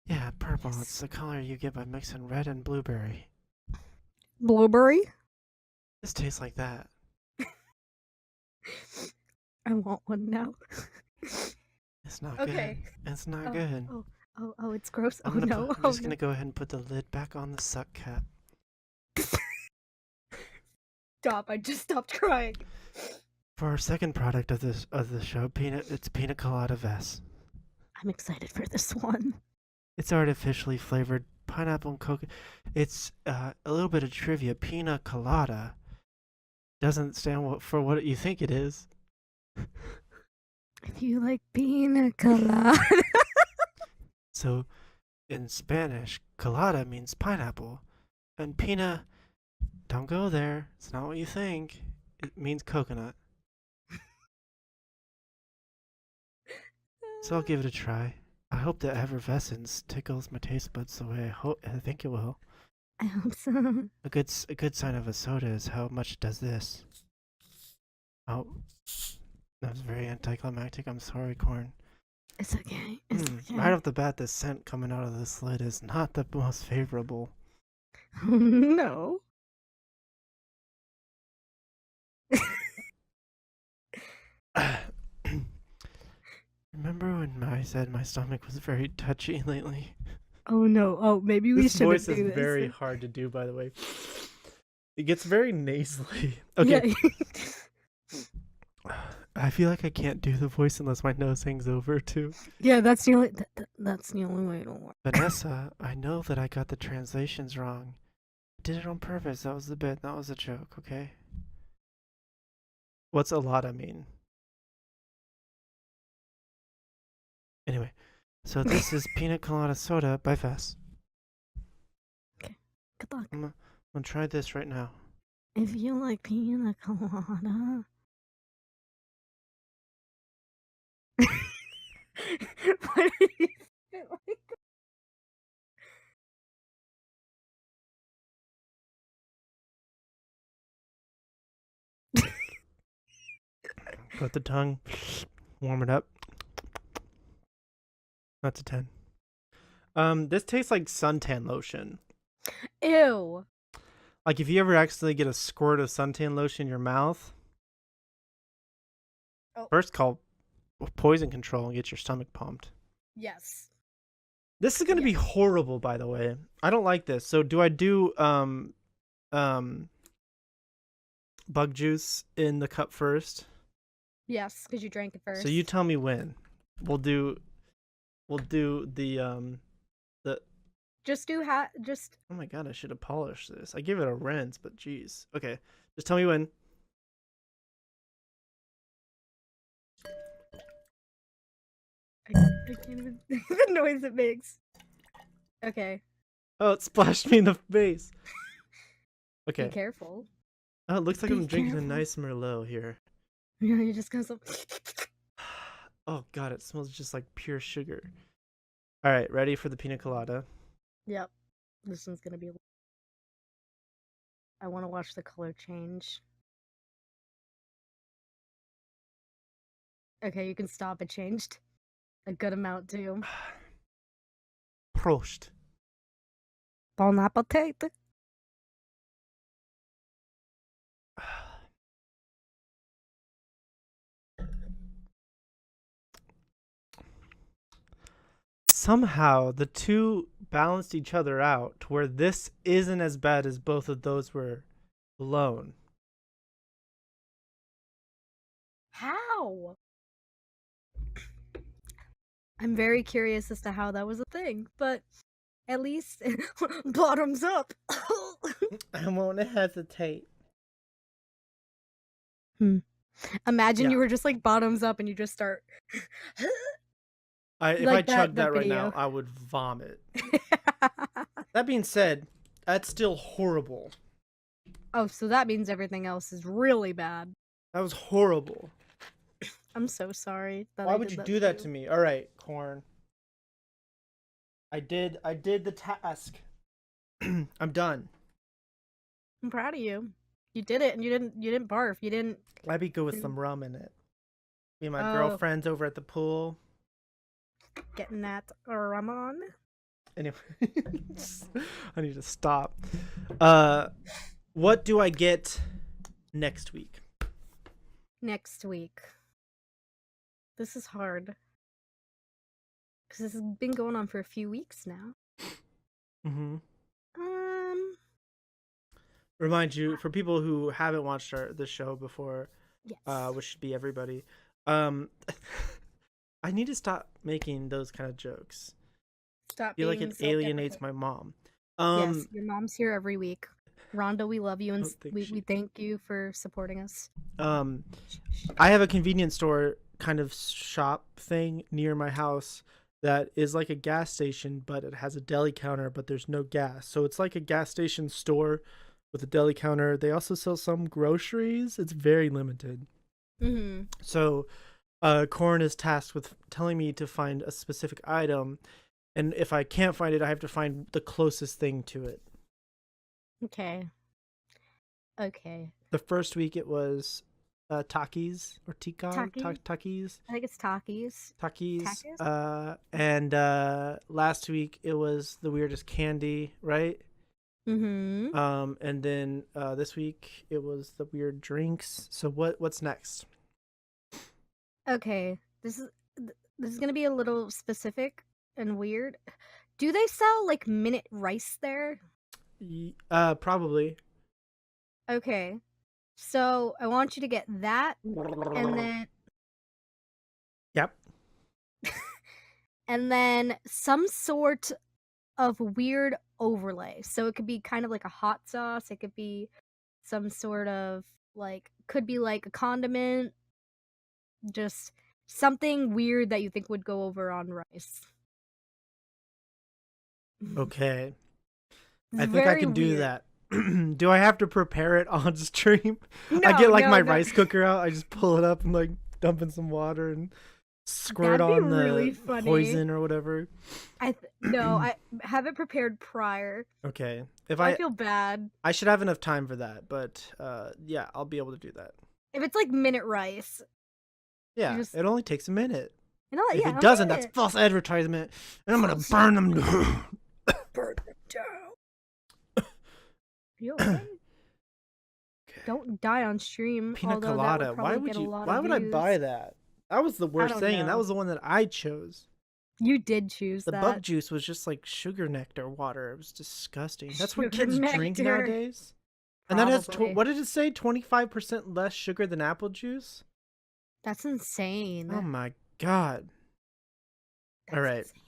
Yeah, purple. Yes. It's the color you get by mixing red and blueberry. Blueberry? This tastes like that. I want one now. It's not Okay. good. It's not good. Oh, it's gross. I'm Oh just gonna go ahead and put the lid back on the suck cap. Stop! I just stopped crying. For our second product of the show, it's Pina Colada Vest. I'm excited for this one. It's artificially flavored pineapple and coconut. It's a little bit of trivia. Pina Colada doesn't stand for what you think it is. If you like pina colada. So, in Spanish, colada means pineapple, and pina, don't go there. It's not what you think. It means coconut. So I'll give it a try. I hope the effervescence tickles my taste buds the way I think it will. I hope so. A good sign of a soda is how much it does this. Oh, that was very anticlimactic. I'm sorry, Corn. It's okay. It's okay. Right off the bat, the scent coming out of this lid is not the most favorable. No. Remember when I said my stomach was very touchy lately? Oh no. Oh, maybe we shouldn't This do voice is this. very hard to do, by the way. It gets very nasally. Okay. Yeah. I feel like I can't do the voice unless my nose hangs over too. Yeah, that's the only that's the only way it'll work. Vanessa, I know that I got the translations wrong. I did it on purpose. That was the bit. That was a joke, okay? What's Alada mean? Anyway, so this is Pina Colada Soda by Vess. Okay, good luck. I'm gonna try this right now. If you like pina colada. What did you say like Put the tongue, warm it up. That's a 10. This tastes like suntan lotion. Ew. Like if you ever accidentally get a squirt of suntan lotion in your mouth, first call poison control and get your stomach pumped. Yes. This is gonna be horrible, by the way. I don't like this. So do I do bug juice in the cup first? Yes, because you drank it first. So you tell me when. We'll do the just do just Oh my god, I should have polished this. I gave it a rinse, but geez. Okay. Just tell me when. I can't even the noise it makes. Okay. Oh, it splashed me in the face. Okay. Be careful. Oh, it looks like Be I'm drinking careful. a nice Merlot here. Yeah, you just go so. Oh god, it smells just like pure sugar. All right, ready for the pina colada? Yep. This one's gonna be. I want to watch the color change. Okay, you can stop. It changed a good amount too. Prost. Bon appetit. somehow the two balanced each other out to where this isn't as bad as both of those were alone. How? I'm very curious as to how that was a thing, but at least bottoms up. I won't hesitate. Imagine Yeah. you were just like bottoms up and you just start If I like chugged that right video. now, I would vomit. That being said, that's still horrible. Oh, so that means everything else is really bad. That was horrible. I'm so sorry that Why I would did you that do to that you. to me? All right, Corn. I did the task. I'm done. I'm proud of you. You did it, and you didn't barf. You didn't. I'd be good with some rum in it. Me and my Oh, girlfriends over at the pool. getting that rum on Anyway, I need to stop. What do I get next week? next week. This is hard because this has been going on for a few weeks now. Mm-hmm. Um. Remind you, for people who haven't watched the show before, Yes. which should be everybody, I need to stop making those kind of jokes. Stop I feel like being it alienates self-deprecating. my mom. Yes, your mom's here every week. Rhonda, we love you I and don't think we thank you for supporting us. I have a convenience store kind of shop thing near my house that is like a gas station, but it has a deli counter, but there's no gas. So it's like a gas station store with a deli counter. They also sell some groceries. It's very limited. Mm-hmm. So Corin is tasked with telling me to find a specific item, and if I can't find it, I have to find the closest thing to it. Okay. Okay. The first week it was Takis or Taki? Takis. I think it's Takis. Takis. Takis? And last week it was the weirdest candy, right? Mm-hmm. And then this week it was the weird drinks. So what's next? Okay. This is gonna be a little specific and weird. Do they sell like minute rice there? Probably. Okay. So I want you to get that and then Yep. and then some sort of weird overlay. So it could be kind of like a hot sauce, it could be some sort of like could be like a condiment, just something weird that you think would go over on rice. Okay. It's I think I very can do weird. that. Do I have to prepare it on stream? I No, get like no, my no. rice cooker out. I just pull it up and like dump in some water and squirt That'd be on really the funny. poison or whatever. No, I have it prepared prior. Okay. If I feel bad. I should have enough time for that, but yeah, I'll be able to do that. If it's like minute rice, Yeah, just it only takes a minute. yeah, If it I'll doesn't, get that's it. false advertisement, and I'm gonna burn them. Burn them down. You okay? Don't die on stream. Pina Although that would colada. probably get a lot Why of would I views. buy that? That was the I worst don't thing, and that know. was the one that I chose. You did choose The that. bug juice was just like sugar nectar water. It was disgusting. That's what Sugar kids drink nectar. nowadays. And that has Probably. what did it say? 25% less sugar than apple juice. That's insane. Oh my god! That's All right, insane.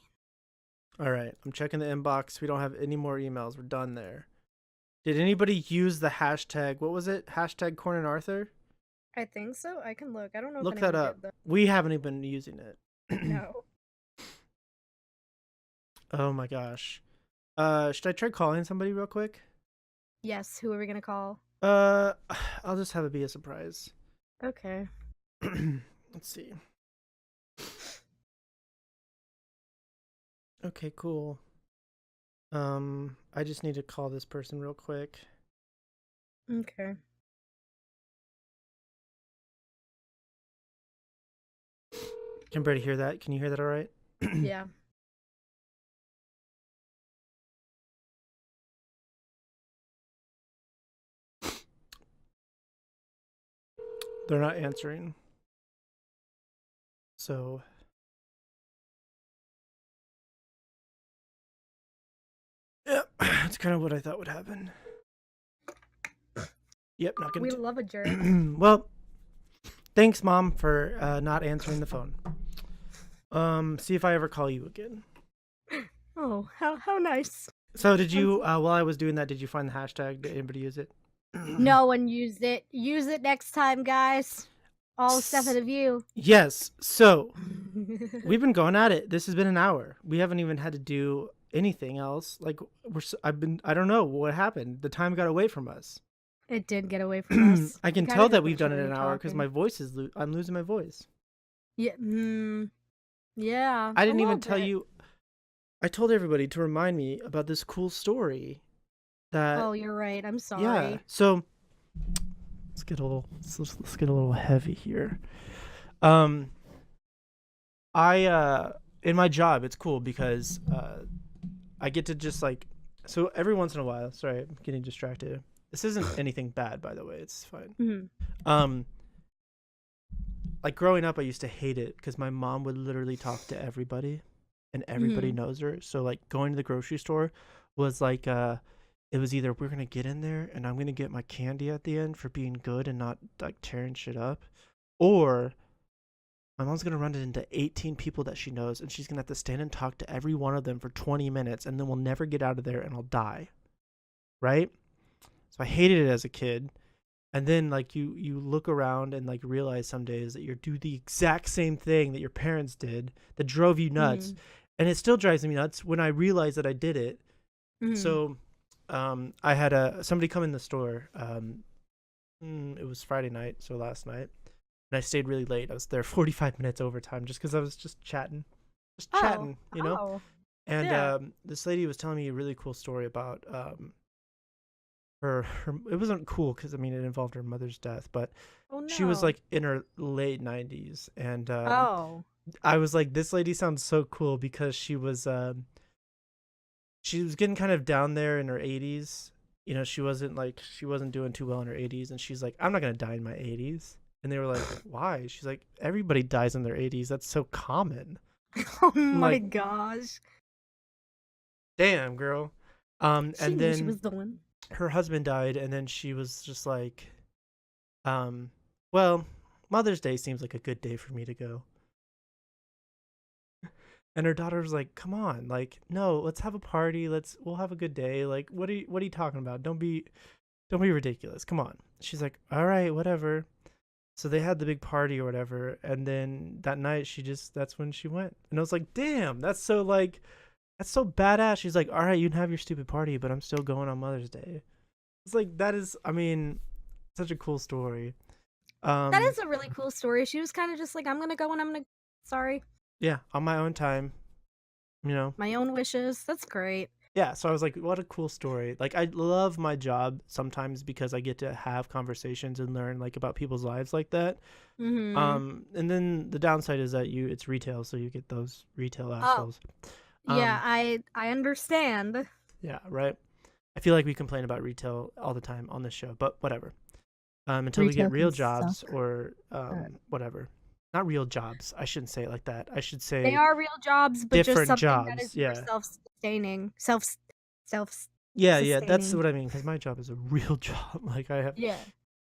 all right. I'm checking the inbox. We don't have any more emails. We're done there. Did anybody use the hashtag? What was it? Hashtag Corn and Arthur. I think so. I can look. I don't know Look if that anyone up. did though. We haven't even been using it. No. Oh my gosh. Should I try calling somebody real quick? Yes. Who are we gonna call? I'll just have it be a surprise. Okay. Let's see. Okay, cool. I just need to call this person real quick. Okay. Can Brady hear that? Can you hear that all right? Yeah. They're not answering. So kind of what I thought would happen. Yep, not We gonna. love a jerk. Well, thanks, Mom, for not answering the phone. See if I ever call you again. Oh, how nice. So did you, while I was doing that, did you find the hashtag? Did anybody use it? No one used it. Use it next time, guys. All 7 of you. Yes. So we've been going at it. This has been an hour. We haven't even had to do anything else. Like I don't know what happened. The time got away from us. It did get away from us. I can We tell kinda that just we've done it in started an hour because talking. my voice is, I'm losing my voice. Yeah. Yeah. I didn't a even little tell bit. you. I told everybody to remind me about this cool story. That Oh, you're right. I'm sorry. yeah. So let's get a little heavy here. I in my job it's cool because I get to just like, so every once in a while. Sorry, I'm getting distracted. This isn't anything bad, by the way. It's fine. Mm-hmm. Like growing up, I used to hate it because my mom would literally talk to everybody, and everybody knows her. So like going to the grocery store was like it was either we're gonna get in there and I'm gonna get my candy at the end for being good and not like tearing shit up, or my mom's gonna run into 18 people that she knows and she's gonna have to stand and talk to every one of them for 20 minutes and then we'll never get out of there and I'll die. Right? So I hated it as a kid. And then like you look around and like realize some days that you do the exact same thing that your parents did that drove you nuts. And it still drives me nuts when I realize that I did it. So I had somebody come in the store. It was Friday night, so last night. And I stayed really late. I was there 45 minutes overtime just because I was just chatting. You know? Oh. And Yeah. this lady was telling me a really cool story about her it wasn't cool because I mean it involved her mother's death, but Oh, no. she was like in her late 90s, and Oh. I was like, this lady sounds so cool because she was getting kind of down there in her 80s. You know, she wasn't doing too well in her 80s, and she's like, I'm not gonna die in my 80s. And they were like, why? She's like, everybody dies in their 80s. That's so common. Oh my like, gosh. Damn, girl. And She knew then she was the one. her husband died, and then she was just like, well, Mother's Day seems like a good day for me to go. And her daughter was like, come on, like, no, let's have a party, we'll have a good day. Like, what are you talking about? Don't be ridiculous. Come on. She's like, all right, whatever. So they had the big party or whatever, and then that night that's when she went. And I was like, damn, that's so badass. She's like, all right, you can have your stupid party, but I'm still going on Mother's Day. It's like, that is, I mean, such a cool story. That is a really cool story. She was kind of just like, I'm gonna go and I'm gonna, sorry. Yeah, on my own time, you know. My own wishes. That's great. Yeah, so I was like, what a cool story. Like, I love my job sometimes because I get to have conversations and learn like about people's lives like that. And then the downside is that it's retail, so you get those retail assholes. Yeah, I understand. Yeah, right. I feel like we complain about retail all the time on this show, but whatever. Until we get real jobs or whatever. Not real jobs. I shouldn't say it like that. I should say they are real jobs, but different just something jobs. that is yeah. more self-sustaining. Yeah, that's what I mean, because my job is a real job. Like, I have. Yeah.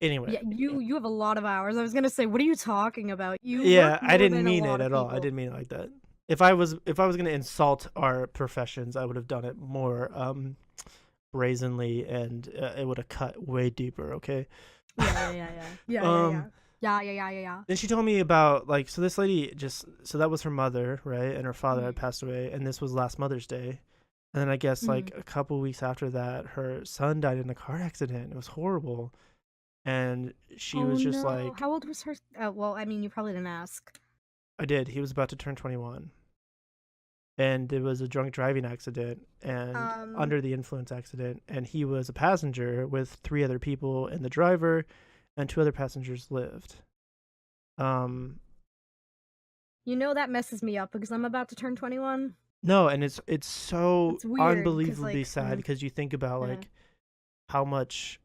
Anyway. Yeah, you have a lot of hours. I was gonna say, what are you talking about? You Yeah, work more I didn't than mean a lot it of at all. I people. didn't mean it like that. If I was gonna insult our professions, I would have done it more brazenly, and it would have cut way deeper. Okay. Yeah. Then she told me about like, so this lady so that was her mother, right, and her father had Mhm. passed away, and this was last Mother's Day, and then I guess like a couple weeks after that, her son died in a car accident. It was horrible, and she was just like, how old was her? Well, I mean, you probably didn't ask. I did. He was about to turn 21. And it was a drunk driving accident and under the influence accident, and he was a passenger with 3 other people, and the driver and 2 other passengers lived. You know, that messes me up because I'm about to turn 21. No, and it's so weird, unbelievably like, sad because you think about like how much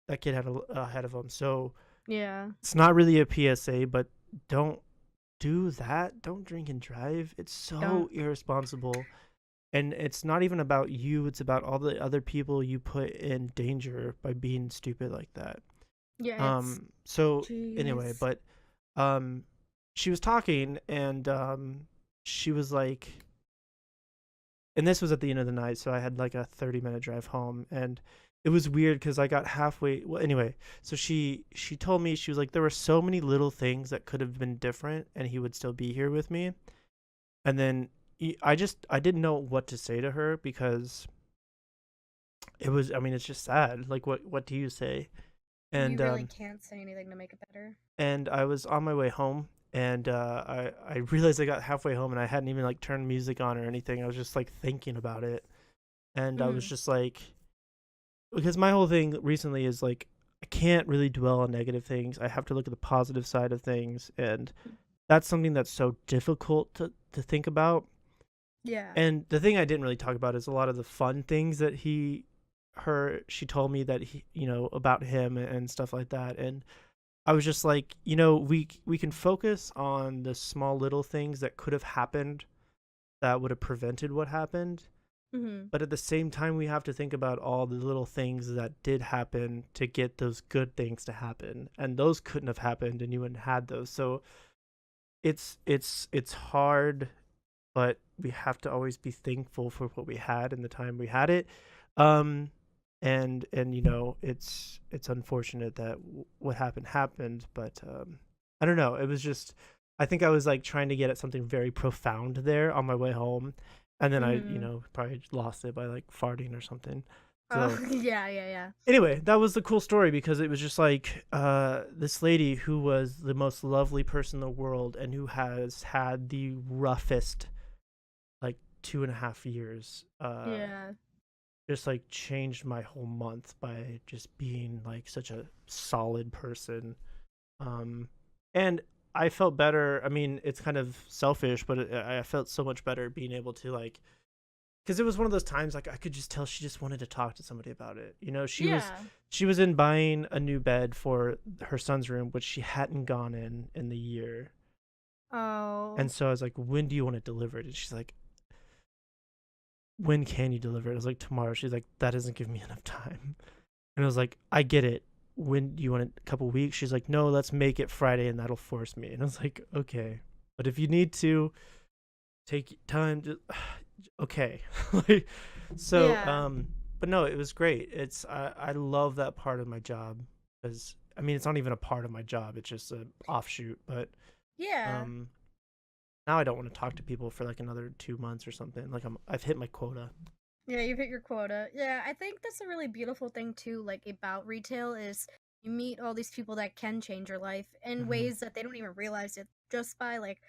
that kid had ahead of him. So yeah, it's not really a PSA, but don't do that. Don't drink and drive. It's so irresponsible. And it's not even about you, it's about all the other people you put in danger by being stupid like that. Yeah, it's So anyway, jeez. but um she was talking, and she was like, and this was at the end of the night, so I had like a 30-minute drive home, and it was weird because I got halfway. Well, anyway, so she told me, she was like, there were so many little things that could have been different and he would still be here with me. And then I didn't know what to say to her, because it was, I mean, it's just sad. Like, what do you say? You And really can't say anything to make it better. I was on my way home, and I realized I got halfway home and I hadn't even like turned music on or anything. I was just like thinking about it, and I was Mhm. just like, because my whole thing recently is like, I can't really dwell on negative things. I have to look at the positive side of things, and that's something that's so difficult to think about. Yeah. And the thing I didn't really talk about is a lot of the fun things that she told me that he, about him and stuff like that. And I was just like, we can focus on the small little things that could have happened that would have prevented what happened. Mhm. But at the same time, we have to think about all the little things that did happen to get those good things to happen. And those couldn't have happened and you wouldn't have had those. So it's hard, but we have to always be thankful for what we had and the time we had it. Um, and it's unfortunate that what happened, but I don't know. It was just, I think I was like trying to get at something very profound there on my way home, and then I Mhm. probably lost it by like farting or something. Oh, So yeah, yeah, yeah. anyway, that was the cool story, because it was just like this lady who was the most lovely person in the world and who has had the roughest like 2.5 years, Yeah. just like changed my whole month by just being like such a solid person. um and I felt better. I mean, it's kind of selfish, but I felt so much better being able to like, because it was one of those times like I could just tell she just wanted to talk to somebody about it. Yeah. She was in buying a new bed for her son's room, which she hadn't gone in the year. And Oh. so I was like, when do you want it delivered? And she's like, when can you deliver it? I was like, tomorrow. She's like, that doesn't give me enough time. And I was like, I get it. When do you want it? A couple weeks? She's like, no, let's make it Friday, and that'll force me. And I was like, okay, but if you need to take time to, okay. Like, so, Yeah. but no, it was great. I love that part of my job, because I mean, it's not even a part of my job. It's just an offshoot. But Yeah. um, now I don't want to talk to people for like another 2 months or something. Like I've hit my quota. Yeah, you've hit your quota. Yeah, I think that's a really beautiful thing too, like about retail is you meet all these people that can change your life in Mm-hmm. ways that they don't even realize it just by like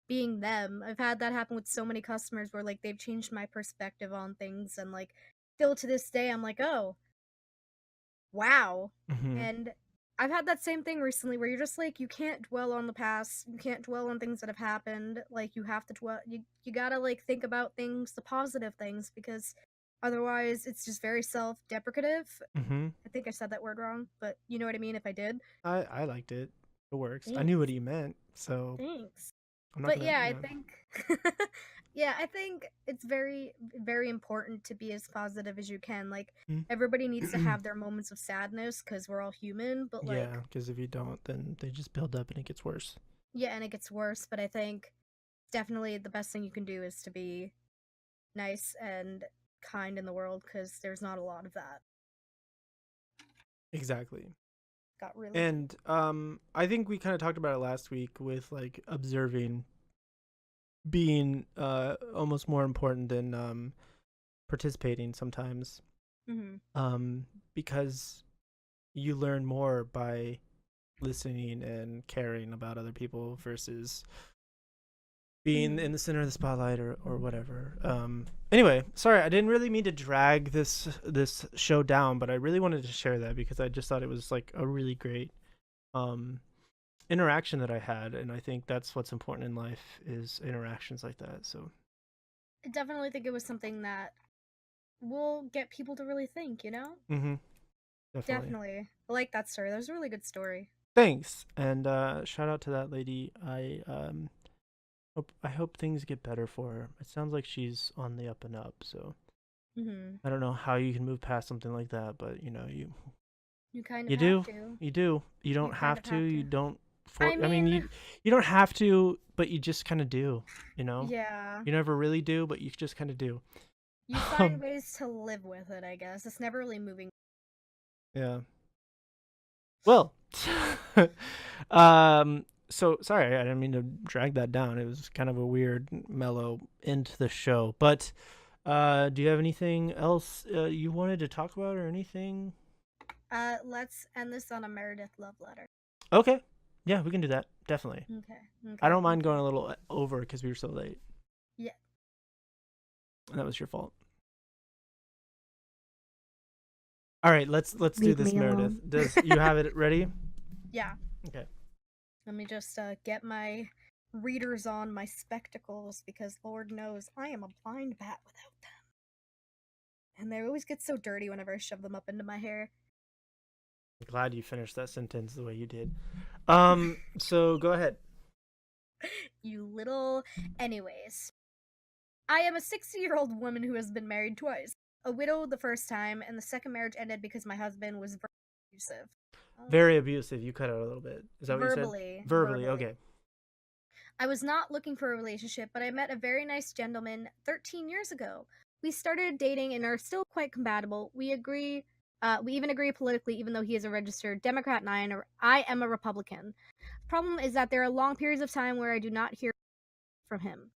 being them. I've had that happen with so many customers where like they've changed my perspective on things and like still to this day I'm like, "Oh, wow." Mm-hmm. And I've had that same thing recently where you're just like you can't dwell on the past, you can't dwell on things that have happened. Like you have to dwell you got to like think about things, the positive things because otherwise it's just very self-deprecative. Mm-hmm. I think I said that word wrong, but you know what I mean if I did. I liked it. It works. I knew what Thanks. he meant, so Thanks. I'm not But gonna. yeah, I Yeah. think yeah, I think it's very very important to be as positive as you can. Like everybody needs to have their moments of sadness cuz we're all human, but Yeah, like because if you don't, then they just build up and it gets worse. yeah, and it gets worse, but I think definitely the best thing you can do is to be nice and kind in the world cuz there's not a lot of that. Exactly. Got really deep. And I think we kind of talked about it last week with like observing being almost more important than participating sometimes. Mhm. Um because you learn more by listening and caring about other people versus being in Mhm. the center of the spotlight, or whatever. Anyway, sorry, I didn't really mean to drag this show down, but I really wanted to share that because I just thought it was like a really great um interaction that I had, and I think that's what's important in life is interactions like that. So, I definitely think it was something that will get people to really think, you know? definitely. Definitely. I like that story. That was a really good story. Thanks, and shout out to that lady. I I hope things get better for her. It sounds like she's on the up and up. So Hmm. I don't know how you can move past something like that, but You kind of you have do, to. you do. You You don't kind have of to. have You to. don't. I I mean, mean, you don't have to, but you just kind of do. You know, yeah. you never really do, but you just kind of do. You find Um, ways to live with it, I guess. It's never really moving. yeah. Well, so sorry, I didn't mean to drag that down. It was kind of a weird, mellow end to the show. But do you have anything else you wanted to talk about or anything? Let's end this on a Meredith love letter. Okay, yeah, we can do that. Definitely. Okay, I okay, don't mind going okay. a little over because we were so late, Yeah. and that was your fault. All right, let's do Leave this, me Meredith. alone. Does you have it ready? Yeah. Okay. Let me just get my readers on, my spectacles, because Lord knows I am a blind bat without them. And they always get so dirty whenever I shove them up into my hair. Glad you finished that sentence the way you did. So go ahead. You little. Anyways, I am a 60-year-old woman who has been married twice. A widow the first time, and the second marriage ended because my husband was very abusive. Very abusive. You cut out a little bit. Is that what you said? Verbally. Verbally. Verbally. Okay. I was not looking for a relationship, but I met a very nice gentleman 13 years ago. We started dating and are still quite compatible. We even agree politically, even though he is a registered Democrat and I am a Republican. Problem is that there are long periods of time where I do not hear from him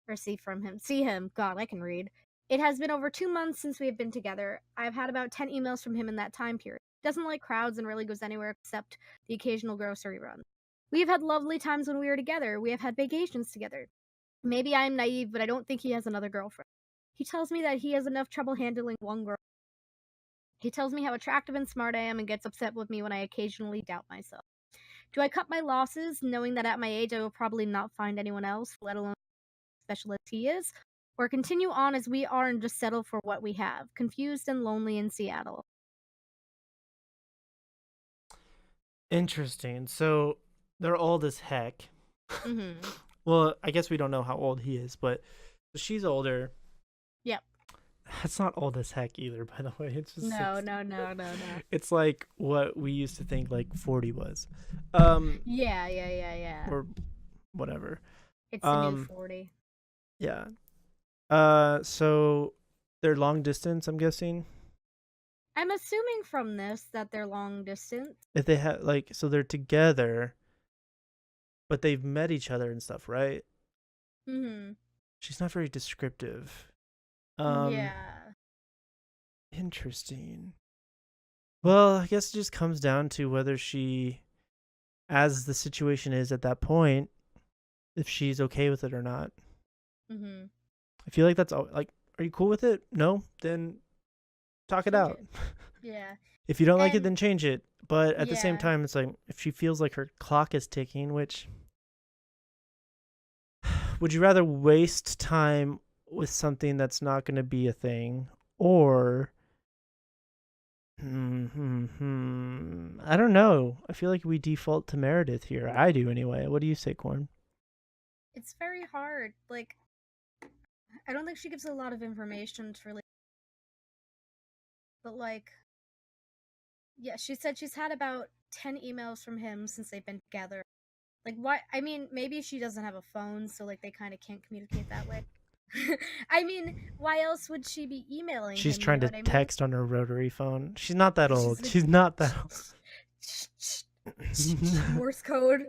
or see him. God, I can read. It has been over 2 months since we have been together. I've had about 10 emails from him in that time period. He doesn't like crowds and rarely goes anywhere except the occasional grocery run. We have had lovely times when we were together. We have had vacations together. Maybe I am naive, but I don't think he has another girlfriend. He tells me that he has enough trouble handling one girl. He tells me how attractive and smart I am and gets upset with me when I occasionally doubt myself. Do I cut my losses, knowing that at my age I will probably not find anyone else, let alone special as he is? Or continue on as we are and just settle for what we have, confused and lonely in Seattle? Interesting. So they're old as heck. Mm-hmm. Well, I guess we don't know how old he is, but she's older. Yep. That's not old as heck either, by the way. It's just No, 60. no, no, no, no. It's like what we used to think like 40 was. Yeah, yeah, yeah, yeah. Or whatever. It's the new Um 40. yeah. So they're long distance, I'm guessing. I'm assuming from this that they're long distance. If they have like so they're together, but they've met each other and stuff, right? Mm-hmm. She's not very descriptive. Um Yeah. Interesting. Well, I guess it just comes down to whether she, as the situation is at that point, if she's okay with it or not. Mm-hmm. I feel like that's all. Like, are you cool with it? No? Then talk it Change out. it. Yeah. If you don't like it, And then change it. But at the same yeah. time, it's like if she feels like her clock is ticking, which would you rather waste time with something that's not going to be a thing or I don't know. I feel like we default to Meredith here. I do anyway. What do you say, Corn? It's very hard. Like, I don't think she gives a lot of information to really. But, like, yeah, she said she's had about 10 emails from him since they've been together. Like, why? I mean, maybe she doesn't have a phone, so, like, they kind of can't communicate that way. I mean, why else would she be emailing She's him? You trying know to what I mean? text on her rotary phone. She's not that She's old. like, She's not that old.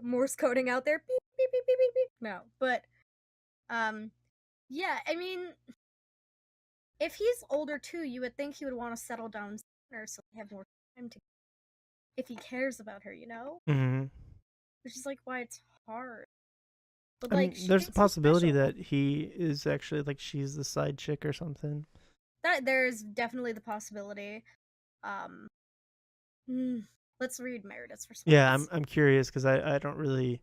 Morse coding out there. Beep, beep, beep, beep, beep, beep. No, but, um, yeah, I mean, if he's older too, you would think he would want to settle down sooner so they have more time to. If he cares about her, you know, hmm which is like why it's hard. But I like, mean, she there's a thinks he's possibility special. that he is actually like she's the side chick or something. That there's definitely the possibility. Um, hmm, let's read Meredith's Yeah, response. I'm curious because I don't really.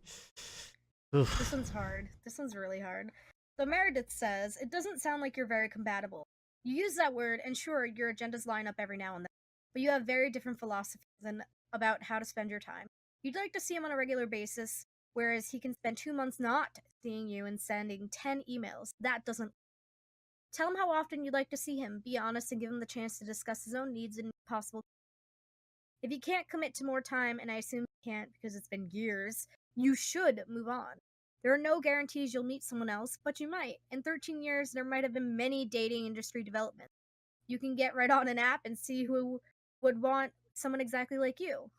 This Oof. one's hard. This one's really hard. So Meredith says, it doesn't sound like you're very compatible. You use that word, and sure, your agendas line up every now and then, but you have very different philosophies and about how to spend your time. You'd like to see him on a regular basis, Whereas he can spend 2 months not seeing you and sending 10 emails. That doesn't. Tell him how often you'd like to see him. Be honest and give him the chance to discuss his own needs and possible. If you can't commit to more time, and I assume you can't because it's been years, you should move on. There are no guarantees you'll meet someone else, but you might. In 13 years, there might have been many dating industry developments. You can get right on an app and see who would want someone exactly like you.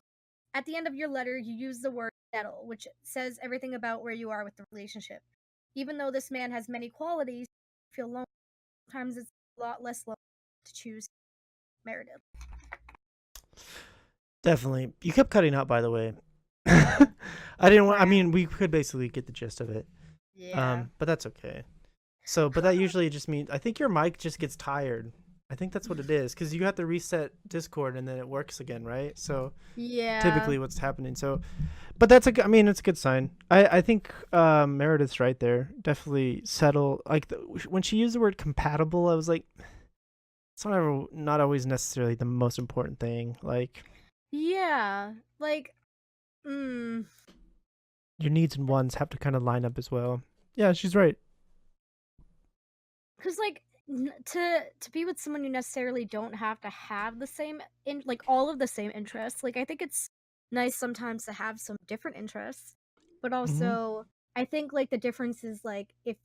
At the end of your letter, you use the word settle, which says everything about where you are with the relationship. Even though this man has many qualities, you feel lonely. Sometimes it's a lot less lonely to choose Meredith. Definitely. You kept cutting out, by the way. I didn't want. I mean, we could basically get the gist of it. Yeah. But that's okay. So, but that usually just means I think your mic just gets tired. I think that's what it is because you have to reset Discord and then it works again, right? So Yeah. typically what's happening. So, but that's I mean, it's a good sign. I think Meredith's right there. Definitely settle. Like when she used the word compatible, I was like, it's not always necessarily the most important thing. Like, Yeah. Like, your needs and wants have to kind of line up as well. Yeah, she's right. because like to be with someone you necessarily don't have to have the same like all of the same interests. Like I think it's nice sometimes to have some different interests, but Mm-hmm. also I think like the difference is like if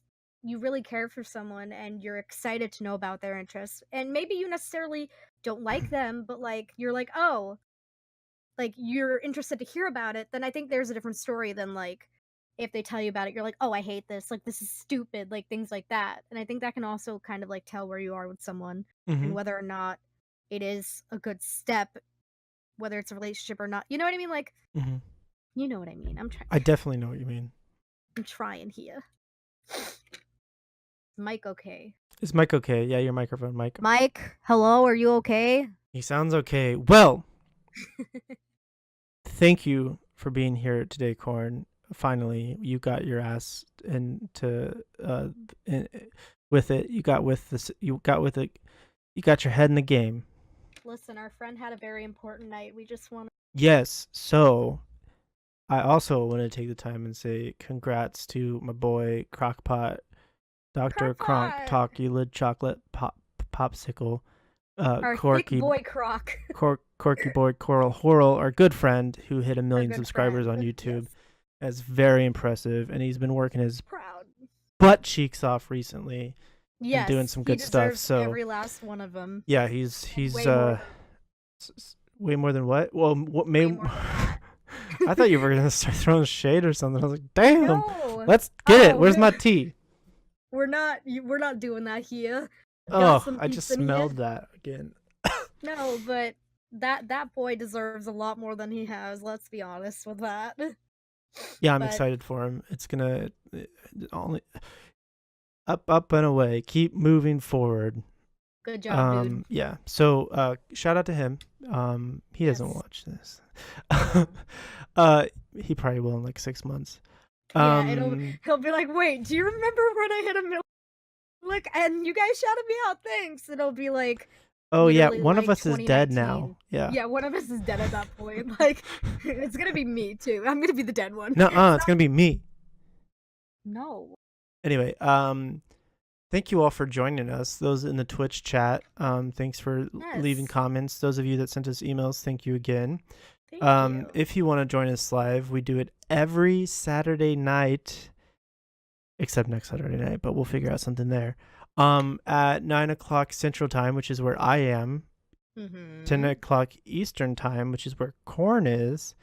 you really care for someone and you're excited to know about their interests, and maybe you necessarily don't like them, but like you're like, oh, like you're interested to hear about it, then I think there's a different story than like if they tell you about it, you're like, oh, I hate this, like this is stupid, like things like that. And I think that can also kind of like tell where you are with someone Mm-hmm. and whether or not it is a good step, whether it's a relationship or not. You know what I mean? Like, Mm-hmm. you know what I mean. I'm trying. I definitely know what you mean. I'm trying here. Mike, okay. Is Mike okay? Yeah, your microphone, Mike. Mike, hello. Are you okay? He sounds okay. Well, thank you for being here today, Corn. Finally, you got your ass into with it. You got with this. You got with it. You got your head in the game. Listen, our friend had a very important night. We just want to. Yes. So, I also want to take the time and say congrats to my boy Crockpot, Dr. Kronk, Crockpot! Talkie Lid Chocolate Popsicle, Our Corky thick boy Croc. Corky Boy Coral Horrell, our good friend who hit 1 million Good subscribers friend. on YouTube. Yes. That's very impressive, and he's been working his Proud. butt cheeks off recently Yes, and doing some he good stuff. deserves So every last one of them. yeah, he's Way more way more than what? Well, what way may more than that. I thought you were gonna start throwing shade or something. I was like, damn, No, let's get it. Oh, Where's my tea? we're not doing that here. Got Oh, some I just pizza in here. smelled that again. No, but that boy deserves a lot more than he has. Let's be honest with that. Yeah, I'm But excited for him. It's gonna only up and away. Keep moving forward. good job, dude. Yeah. So shout out to him. He doesn't Yes. watch this. He probably will in like 6 months. Yeah, he'll be like, wait, do you remember when I hit a million? Like, and you guys shouted me out, thanks. It'll be like, Oh yeah, literally, one of like, us is dead 2019. now. Yeah. Yeah, one of us is dead at that point. Like, it's gonna be me too. I'm gonna be the dead one. No, it's gonna be me. No. Anyway, thank you all for joining us. Those in the Twitch chat, thanks for leaving Yes. comments. Those of you that sent us emails, thank you again. Thank you. If you want to join us live, we do it every Saturday night, except next Saturday night, but we'll figure out something there. At 9 o'clock Central Time, which is where I am, 10 o'clock Eastern Time, which is where Corn is,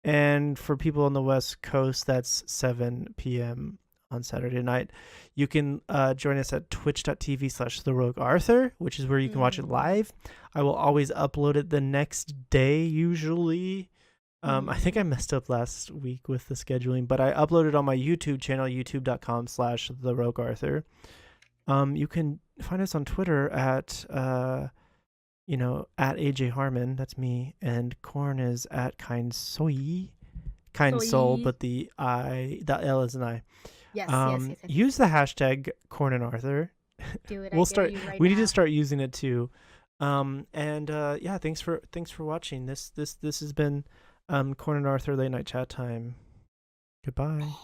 and for people on the West Coast, that's 7 p.m. on Saturday night. You can join us at twitch.tv/theroguearthur, which is where you can watch it live. I will always upload it the next day, usually. I think I messed up last week with the scheduling, but I uploaded on my YouTube channel, youtube.com/theroguearthur. You can find us on Twitter at AJ Harmon, that's me, and Corn is at Kind Soul, but the L is an I. Yes. Use the hashtag Corn and Arthur. Do it. We'll start. We need now. to start using it too. Yeah, thanks for watching. This has been Corn and Arthur late night chat time. Goodbye.